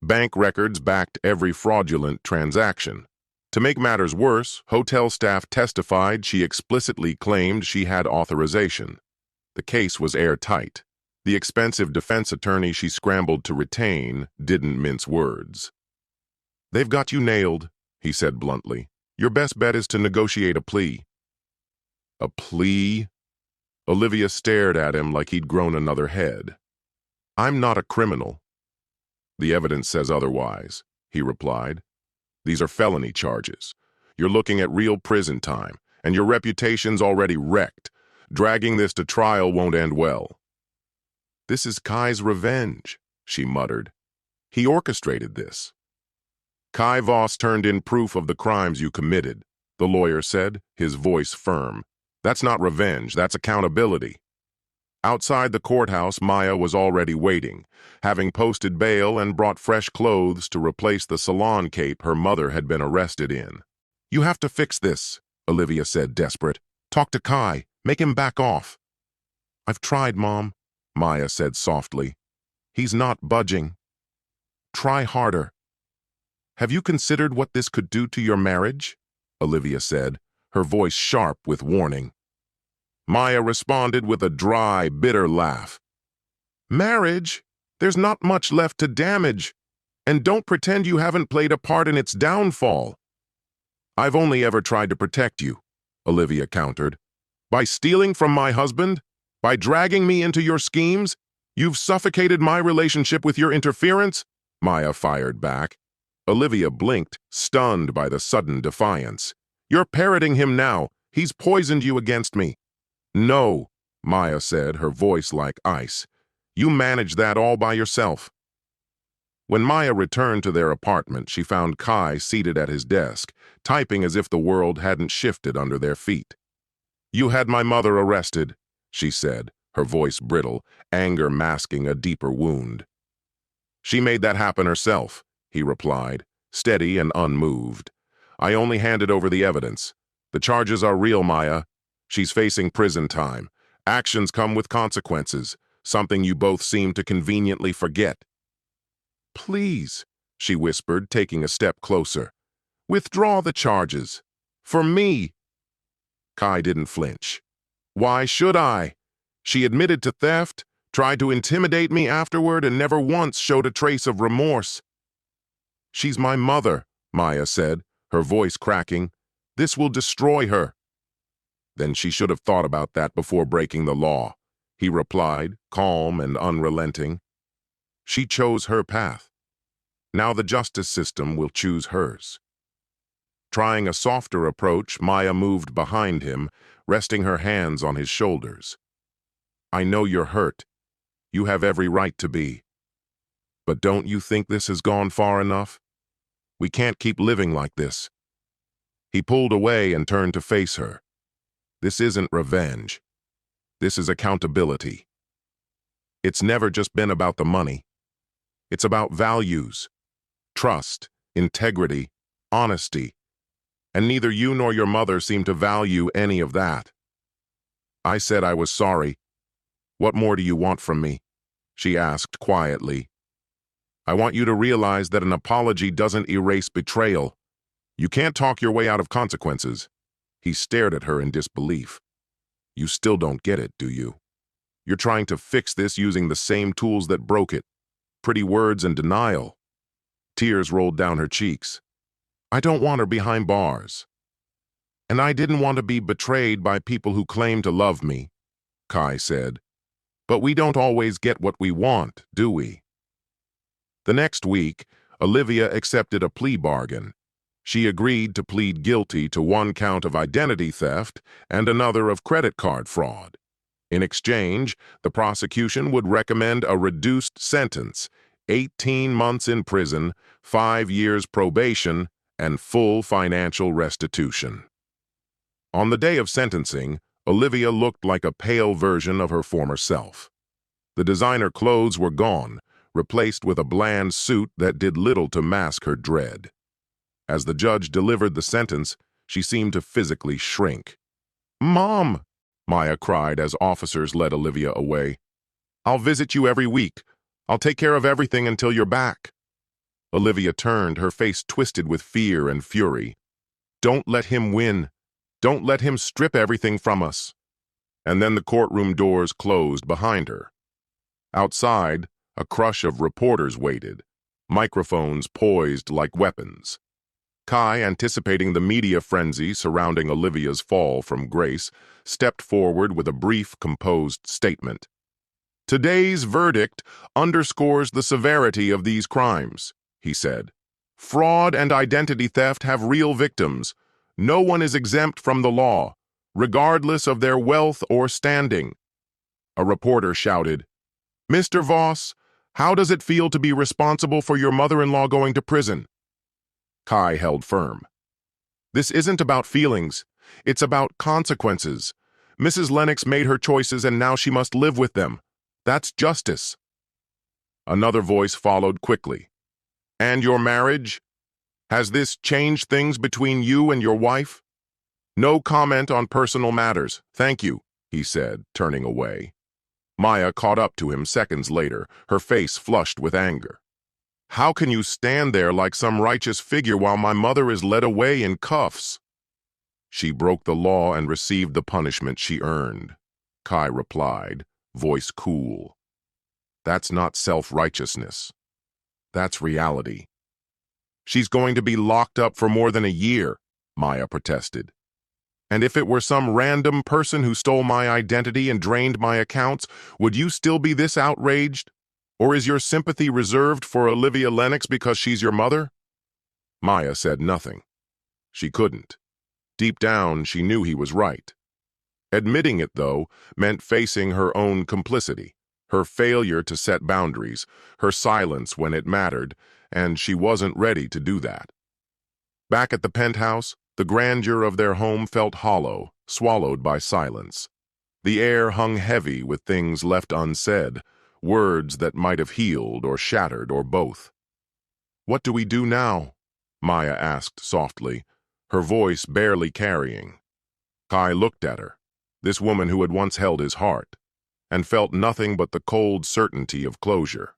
Bank records backed every fraudulent transaction. To make matters worse, hotel staff testified she explicitly claimed she had authorization. The case was airtight. The expensive defense attorney she scrambled to retain didn't mince words. "They've got you nailed," he said bluntly. "Your best bet is to negotiate a plea." "A plea?" Olivia stared at him like he'd grown another head. "I'm not a criminal." "The evidence says otherwise," he replied. "These are felony charges. You're looking at real prison time, and your reputation's already wrecked. Dragging this to trial won't end well." "This is Kai's revenge," she muttered. "He orchestrated this." "Kai Voss turned in proof of the crimes you committed," the lawyer said, his voice firm. "That's not revenge, that's accountability." Outside the courthouse, Maya was already waiting, having posted bail and brought fresh clothes to replace the salon cape her mother had been arrested in. "You have to fix this," Olivia said, desperate. "Talk to Kai. Make him back off." "I've tried, Mom," Maya said softly. "He's not budging." "Try harder." "Have you considered what this could do to your marriage?" Olivia said, her voice sharp with warning. Maya responded with a dry, bitter laugh. "Marriage? There's not much left to damage. And don't pretend you haven't played a part in its downfall." "I've only ever tried to protect you," Olivia countered. "By stealing from my husband? By dragging me into your schemes? You've suffocated my relationship with your interference?" Maya fired back. Olivia blinked, stunned by the sudden defiance. "You're parroting him now. He's poisoned you against me." "No," Maya said, her voice like ice. "You manage that all by yourself." When Maya returned to their apartment, she found Kai seated at his desk, typing as if the world hadn't shifted under their feet. "You had my mother arrested," she said, her voice brittle, anger masking a deeper wound. "She made that happen herself," he replied, steady and unmoved. "I only handed over the evidence. The charges are real, Maya. She's facing prison time. Actions come with consequences, something you both seem to conveniently forget." "Please," she whispered, taking a step closer. "Withdraw the charges. For me." Kai didn't flinch. "Why should I? She admitted to theft, tried to intimidate me afterward, and never once showed a trace of remorse." "She's my mother," Maya said, her voice cracking. "This will destroy her." "Then she should have thought about that before breaking the law," he replied, calm and unrelenting. "She chose her path. Now the justice system will choose hers." Trying a softer approach, Maya moved behind him, resting her hands on his shoulders. "I know you're hurt. You have every right to be. But don't you think this has gone far enough? We can't keep living like this." He pulled away and turned to face her. "This isn't revenge. This is accountability. It's never just been about the money. It's about values, trust, integrity, honesty. And neither you nor your mother seem to value any of that." "I said I was sorry. What more do you want from me?" she asked quietly. "I want you to realize that an apology doesn't erase betrayal. You can't talk your way out of consequences." He stared at her in disbelief. "You still don't get it, do you? You're trying to fix this using the same tools that broke it. Pretty words and denial." Tears rolled down her cheeks. "I don't want her behind bars." And I didn't want to be betrayed by people who claim to love me, Kai said. But we don't always get what we want, do we? The next week, Olivia accepted a plea bargain. She agreed to plead guilty to one count of identity theft and another of credit card fraud. In exchange, the prosecution would recommend a reduced sentence, 18 months in prison, 5 years probation, and full financial restitution. On the day of sentencing, Olivia looked like a pale version of her former self. The designer clothes were gone, replaced with a bland suit that did little to mask her dread. As the judge delivered the sentence, she seemed to physically shrink. "Mom!" Maya cried as officers led Olivia away. "I'll visit you every week. I'll take care of everything until you're back." Olivia turned, her face twisted with fear and fury. "Don't let him win. Don't let him strip everything from us." And then the courtroom doors closed behind her. Outside, a crush of reporters waited, microphones poised like weapons. Kai, anticipating the media frenzy surrounding Olivia's fall from grace, stepped forward with a brief, composed statement. "Today's verdict underscores the severity of these crimes," he said. "Fraud and identity theft have real victims. No one is exempt from the law, regardless of their wealth or standing." A reporter shouted, "Mr. Voss, how does it feel to be responsible for your mother-in-law going to prison?" Kai held firm. "This isn't about feelings. It's about consequences. Mrs. Lennox made her choices and now she must live with them. That's justice." Another voice followed quickly. "And your marriage? Has this changed things between you and your wife?" "No comment on personal matters, thank you," he said, turning away. Maya caught up to him seconds later, her face flushed with anger. "How can you stand there like some righteous figure while my mother is led away in cuffs?" "She broke the law and received the punishment she earned," Kai replied, voice cool. "That's not self-righteousness. That's reality." "She's going to be locked up for more than a year," Maya protested. "And if it were some random person who stole my identity and drained my accounts, would you still be this outraged? Or is your sympathy reserved for Olivia Lennox because she's your mother?" Maya said nothing. She couldn't. Deep down, she knew he was right. Admitting it, though, meant facing her own complicity, her failure to set boundaries, her silence when it mattered, and she wasn't ready to do that. Back at the penthouse, the grandeur of their home felt hollow, swallowed by silence. The air hung heavy with things left unsaid, words that might have healed or shattered or both. "What do we do now?" Maya asked softly, her voice barely carrying. Kai looked at her, this woman who had once held his heart, and felt nothing but the cold certainty of closure.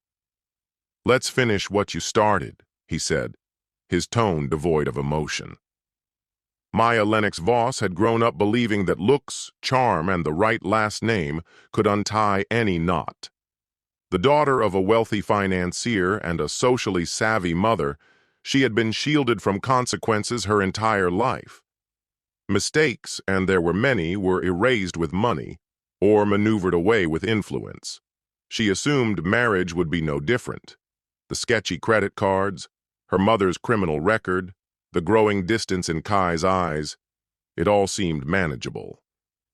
"Let's finish what you started," he said, his tone devoid of emotion. Maya Lennox Voss had grown up believing that looks, charm, and the right last name could untie any knot. The daughter of a wealthy financier and a socially savvy mother, she had been shielded from consequences her entire life. Mistakes, and there were many, were erased with money or maneuvered away with influence. She assumed marriage would be no different. The sketchy credit cards, her mother's criminal record, the growing distance in Kai's eyes, it all seemed manageable.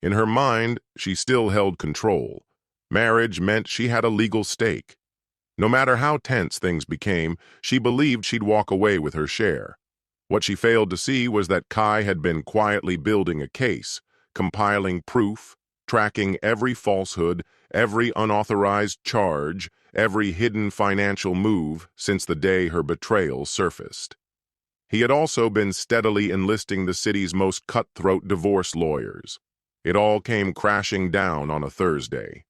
In her mind, she still held control. Marriage meant she had a legal stake. No matter how tense things became, she believed she'd walk away with her share. What she failed to see was that Kai had been quietly building a case, compiling proof, tracking every falsehood, every unauthorized charge, every hidden financial move since the day her betrayal surfaced. He had also been steadily enlisting the city's most cutthroat divorce lawyers. It all came crashing down on a Thursday.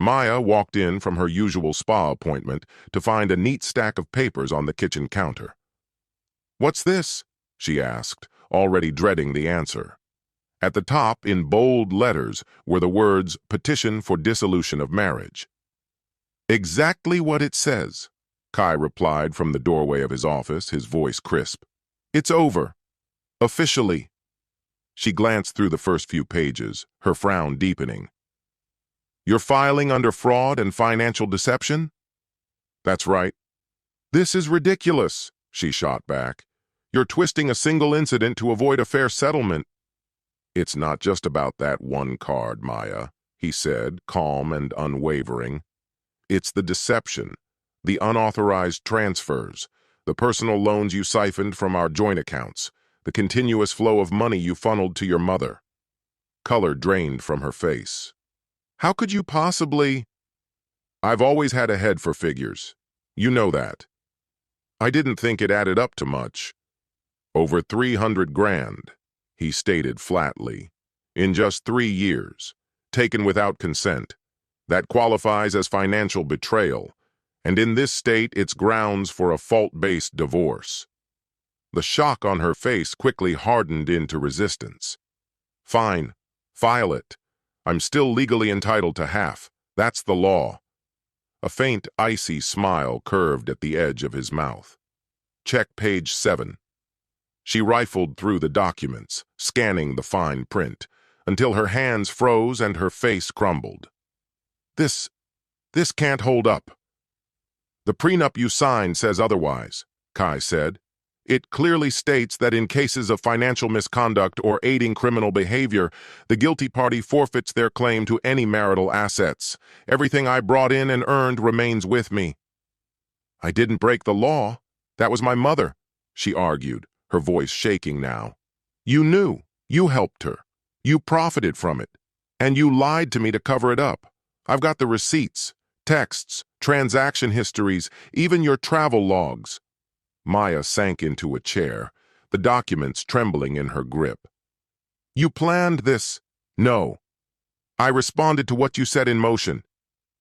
Maya walked in from her usual spa appointment to find a neat stack of papers on the kitchen counter. "What's this?" she asked, already dreading the answer. At the top, in bold letters, were the words, "Petition for dissolution of marriage." "Exactly what it says," Kai replied from the doorway of his office, his voice crisp. "It's over. Officially." She glanced through the first few pages, her frown deepening. You're filing under fraud and financial deception? That's right. This is ridiculous, she shot back. You're twisting a single incident to avoid a fair settlement. It's not just about that one card, Maya, he said, calm and unwavering. It's the deception, the unauthorized transfers, the personal loans you siphoned from our joint accounts, the continuous flow of money you funneled to your mother. Color drained from her face. How could you possibly? I've always had a head for figures. You know that. I didn't think it added up to much. Over 300 grand, he stated flatly. In just 3 years, taken without consent. That qualifies as financial betrayal, and in this state it's grounds for a fault-based divorce. The shock on her face quickly hardened into resistance. Fine, file it. I'm still legally entitled to half. That's the law. A faint, icy smile curved at the edge of his mouth. Check page 7. She rifled through the documents, scanning the fine print, until her hands froze and her face crumbled. This can't hold up. The prenup you signed says otherwise, Kai said. It clearly states that in cases of financial misconduct or aiding criminal behavior, the guilty party forfeits their claim to any marital assets. Everything I brought in and earned remains with me. I didn't break the law. That was my mother, she argued, her voice shaking now. You knew. You helped her. You profited from it. And you lied to me to cover it up. I've got the receipts, texts, transaction histories, even your travel logs. Maya sank into a chair, the documents trembling in her grip. You planned this? No. I responded to what you set in motion.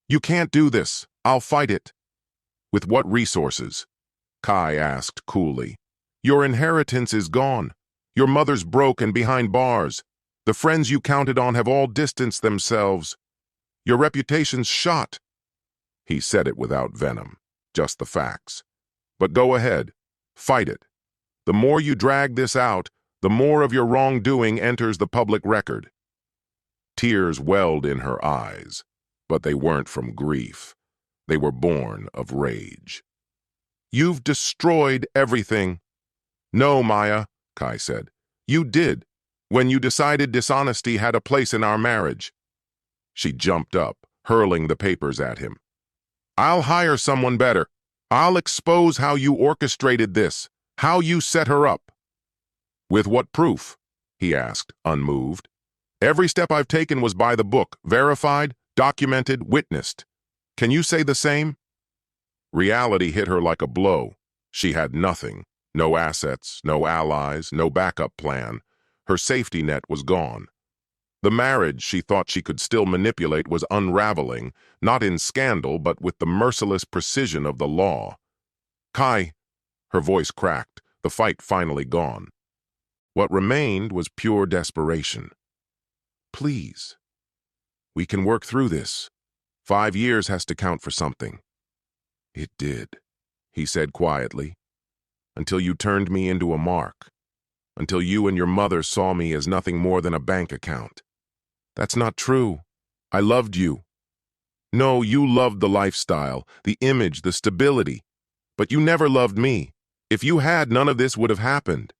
You can't do this. I'll fight it. With what resources? Kai asked coolly. Your inheritance is gone. Your mother's broke and behind bars. The friends you counted on have all distanced themselves. Your reputation's shot. He said it without venom, just the facts. But go ahead. Fight it. The more you drag this out, the more of your wrongdoing enters the public record. Tears welled in her eyes, but they weren't from grief. They were born of rage. You've destroyed everything. No, Maya, Kai said. You did, when you decided dishonesty had a place in our marriage. She jumped up, hurling the papers at him. I'll hire someone better. I'll expose how you orchestrated this, how you set her up. With what proof? He asked, unmoved. Every step I've taken was by the book, verified, documented, witnessed. Can you say the same? Reality hit her like a blow. She had nothing. No assets, no allies, no backup plan. Her safety net was gone. The marriage she thought she could still manipulate was unraveling, not in scandal, but with the merciless precision of the law. Kai, her voice cracked, the fight finally gone. What remained was pure desperation. Please. We can work through this. 5 years has to count for something. It did, he said quietly. Until you turned me into a mark. Until you and your mother saw me as nothing more than a bank account. That's not true. I loved you. No, you loved the lifestyle, the image, the stability. But you never loved me. If you had, none of this would have happened.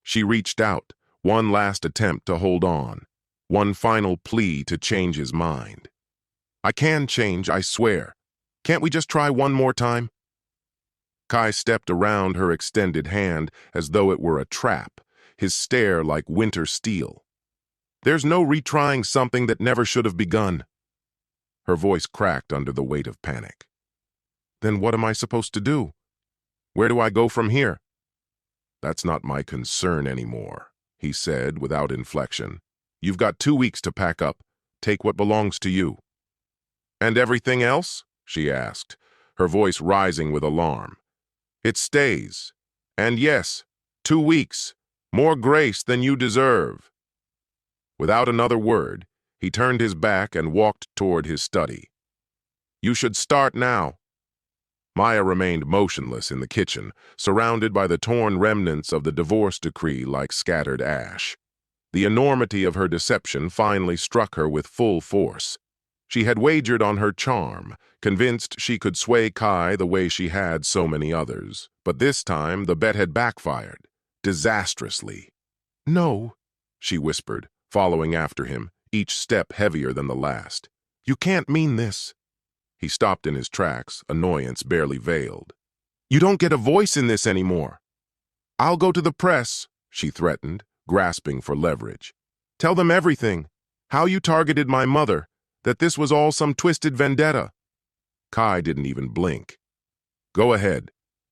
She reached out, one last attempt to hold on, one final plea to change his mind. I can change, I swear. Can't we just try one more time? Kai stepped around her extended hand as though it were a trap, his stare like winter steel. There's no retrying something that never should have begun. Her voice cracked under the weight of panic. Then what am I supposed to do? Where do I go from here? That's not my concern anymore, he said without inflection. You've got 2 weeks to pack up. Take what belongs to you. And everything else? She asked, her voice rising with alarm. It stays. And yes, 2 weeks. More grace than you deserve. Without another word, he turned his back and walked toward his study. You should start now. Maya remained motionless in the kitchen, surrounded by the torn remnants of the divorce decree like scattered ash. The enormity of her deception finally struck her with full force. She had wagered on her charm, convinced she could sway Kai the way she had so many others. But this time the bet had backfired, disastrously. "No," she whispered, following after him, each step heavier than the last. "You can't mean this." He stopped in his tracks, annoyance barely veiled. "You don't get a voice in this anymore." "I'll go to the press," she threatened, grasping for leverage. "Tell them everything. How you targeted my mother, that this was all some twisted vendetta." Kai didn't even blink. "Go ahead.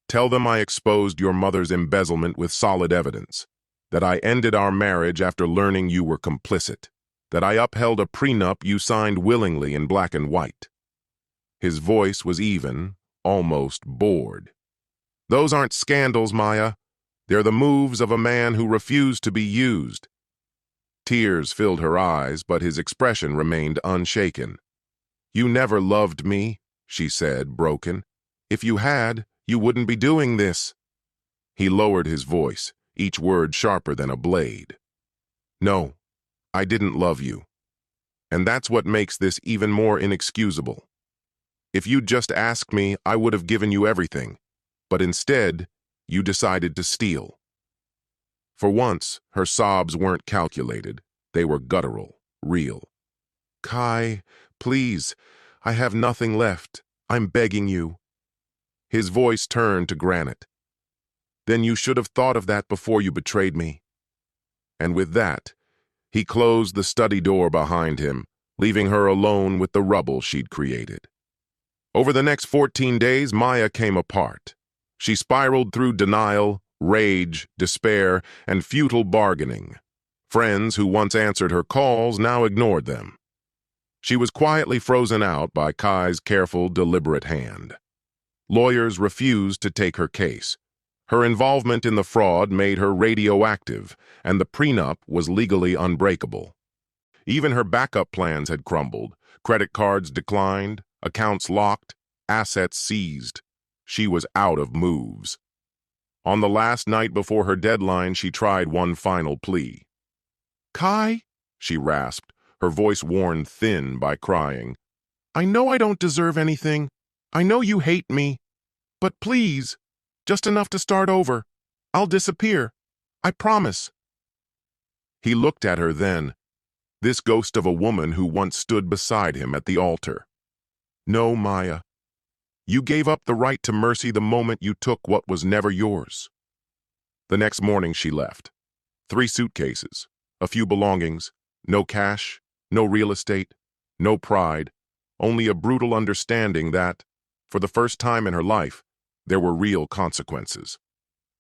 Tell them I exposed your mother's embezzlement with solid evidence, that I ended our marriage after learning you were complicit, that I upheld a prenup you signed willingly in black and white." His voice was even, almost bored. "Those aren't scandals, Maya. They're the moves of a man who refused to be used." Tears filled her eyes, but his expression remained unshaken. "You never loved me," she said, broken. "If you had, you wouldn't be doing this." He lowered his voice, each word sharper than a blade. "No, I didn't love you. And that's what makes this even more inexcusable. If you'd just asked me, I would have given you everything. But instead, you decided to steal." For once, her sobs weren't calculated. They were guttural, real. "Kai, please, I have nothing left. I'm begging you." His voice turned to granite. "Then you should have thought of that before you betrayed me." And with that, he closed the study door behind him, leaving her alone with the rubble she'd created. Over the next 14 days, Maya came apart. She spiraled through denial, rage, despair, and futile bargaining. Friends who once answered her calls now ignored them. She was quietly frozen out by Kai's careful, deliberate hand. Lawyers refused to take her case. Her involvement in the fraud made her radioactive, and the prenup was legally unbreakable. Even her backup plans had crumbled. Credit cards declined, accounts locked, assets seized. She was out of moves. On the last night before her deadline, she tried one final plea. "Kai," she rasped, her voice worn thin by crying, "I know I don't deserve anything. I know you hate me. But please, just enough to start over. I'll disappear. I promise." He looked at her then, this ghost of a woman who once stood beside him at the altar. "No, Maya. You gave up the right to mercy the moment you took what was never yours." The next morning she left. 3 suitcases, a few belongings, no cash, no real estate, no pride, only a brutal understanding that, for the first time in her life, there were real consequences.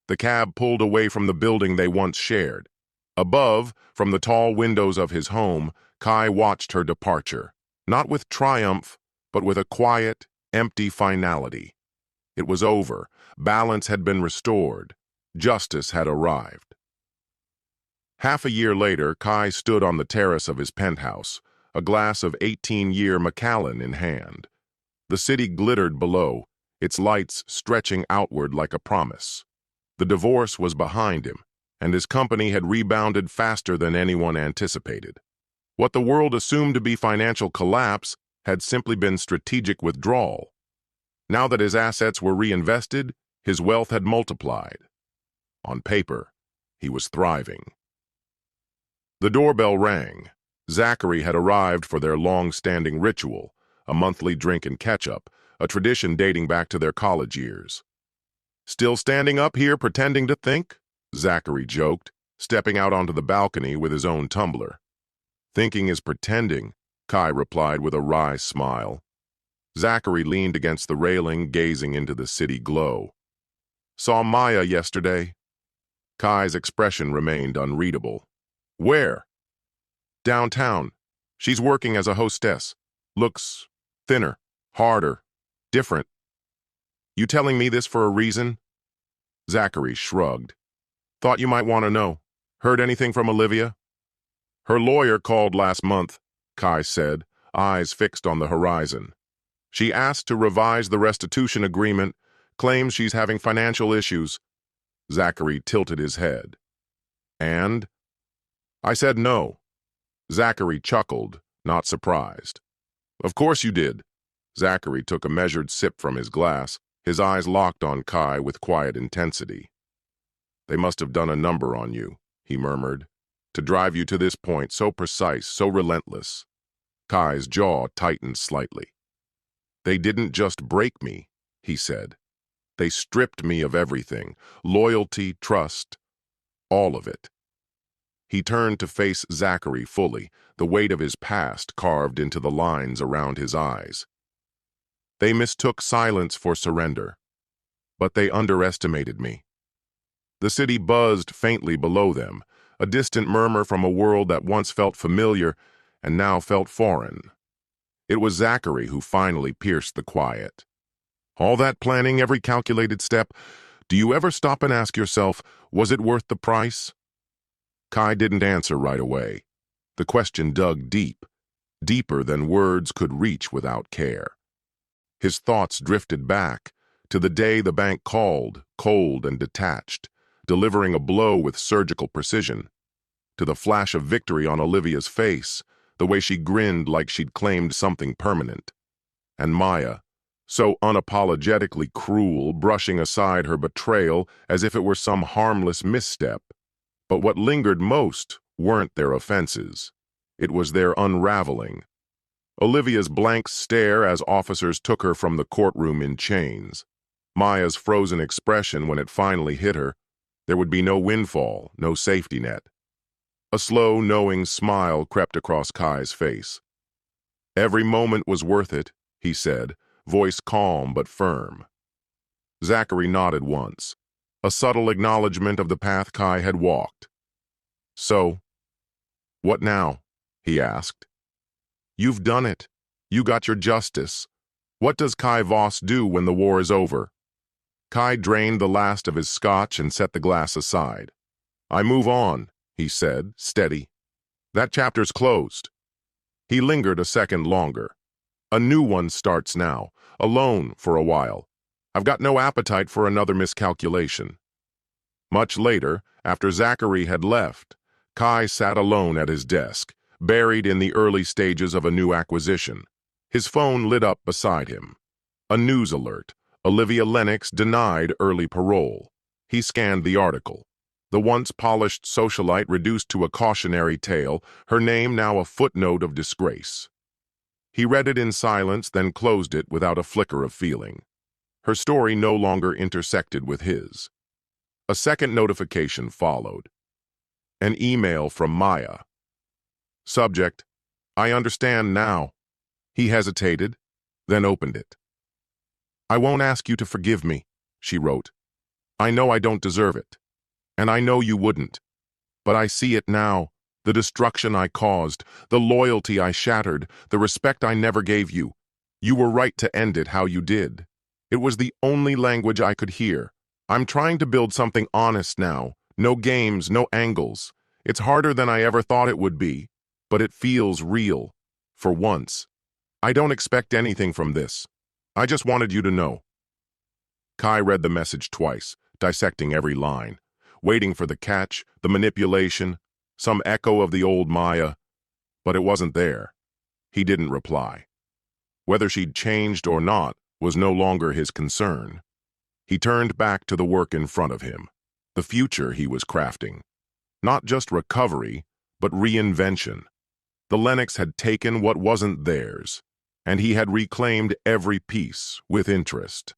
The cab pulled away from the building they once shared. Above, from the tall windows of his home, Kai watched her departure, not with triumph, but with a quiet, empty finality. It was over. Balance had been restored. Justice had arrived. Half a year later, Kai stood on the terrace of his penthouse, a glass of 18-year Macallan in hand. The city glittered below, its lights stretching outward like a promise. The divorce was behind him, and his company had rebounded faster than anyone anticipated. What the world assumed to be financial collapse had simply been strategic withdrawal. Now that his assets were reinvested, his wealth had multiplied. On paper, he was thriving. The doorbell rang. Zachary had arrived for their long-standing ritual, a monthly drink and catch-up, a tradition dating back to their college years. "Still standing up here pretending to think?" Zachary joked, stepping out onto the balcony with his own tumbler. "Thinking is pretending," Kai replied with a wry smile. Zachary leaned against the railing, gazing into the city glow. "Saw Maya yesterday." Kai's expression remained unreadable. "Where?" "Downtown. She's working as a hostess. Looks thinner, harder, different." "You telling me this for a reason?" Zachary shrugged. "Thought you might want to know. Heard anything from Olivia?" "Her lawyer called last month," Kai said, eyes fixed on the horizon. "She asked to revise the restitution agreement, claims she's having financial issues." Zachary tilted his head. "And?" I said no. Zachary chuckled, not surprised. Of course you did. Zachary took a measured sip from his glass, his eyes locked on Kai with quiet intensity. They must have done a number on you, he murmured, to drive you to this point so precise, so relentless. Kai's jaw tightened slightly. They didn't just break me, he said. They stripped me of everything, loyalty, trust, all of it. He turned to face Zachary fully, the weight of his past carved into the lines around his eyes. They mistook silence for surrender, but they underestimated me. The city buzzed faintly below them, a distant murmur from a world that once felt familiar and now felt foreign. It was Zachary who finally pierced the quiet. All that planning, every calculated step, do you ever stop and ask yourself, was it worth the price? Kai didn't answer right away. The question dug deep, deeper than words could reach without care. His thoughts drifted back to the day the bank called, cold and detached, delivering a blow with surgical precision, to the flash of victory on Olivia's face, the way she grinned like she'd claimed something permanent. And Maya, so unapologetically cruel, brushing aside her betrayal as if it were some harmless misstep. But what lingered most weren't their offenses. It was their unraveling. Olivia's blank stare as officers took her from the courtroom in chains. Maya's frozen expression when it finally hit her. There would be no windfall, no safety net. A slow, knowing smile crept across Kai's face. Every moment was worth it, he said, voice calm but firm. Zachary nodded once, a subtle acknowledgement of the path Kai had walked. So, what now? He asked. You've done it. You got your justice. What does Kai Voss do when the war is over? Kai drained the last of his scotch and set the glass aside. I move on, he said, steady. That chapter's closed. He lingered a second longer. A new one starts now, alone for a while. I've got no appetite for another miscalculation. Much later, after Zachary had left, Kai sat alone at his desk, buried in the early stages of a new acquisition. His phone lit up beside him. A news alert. Olivia Lennox denied early parole. He scanned the article. The once polished socialite reduced to a cautionary tale, her name now a footnote of disgrace. He read it in silence, then closed it without a flicker of feeling. Her story no longer intersected with his. A second notification followed. An email from Maya. Subject, I understand now. He hesitated, then opened it. I won't ask you to forgive me, she wrote. I know I don't deserve it, and I know you wouldn't. But I see it now, the destruction I caused, the loyalty I shattered, the respect I never gave you. You were right to end it how you did. It was the only language I could hear. I'm trying to build something honest now. No games, no angles. It's harder than I ever thought it would be, but it feels real. For once. I don't expect anything from this. I just wanted you to know. Kai read the message twice, dissecting every line, waiting for the catch, the manipulation, some echo of the old Maya, but it wasn't there. He didn't reply. Whether she'd changed or not was no longer his concern. He turned back to the work in front of him, the future he was crafting. Not just recovery, but reinvention. The Lennox had taken what wasn't theirs, and he had reclaimed every piece with interest.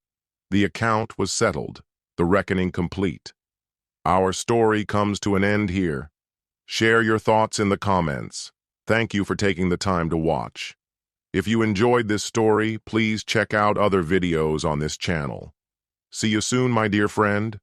The account was settled, the reckoning complete. Our story comes to an end here. Share your thoughts in the comments. Thank you for taking the time to watch. If you enjoyed this story, please check out other videos on this channel. See you soon, my dear friend.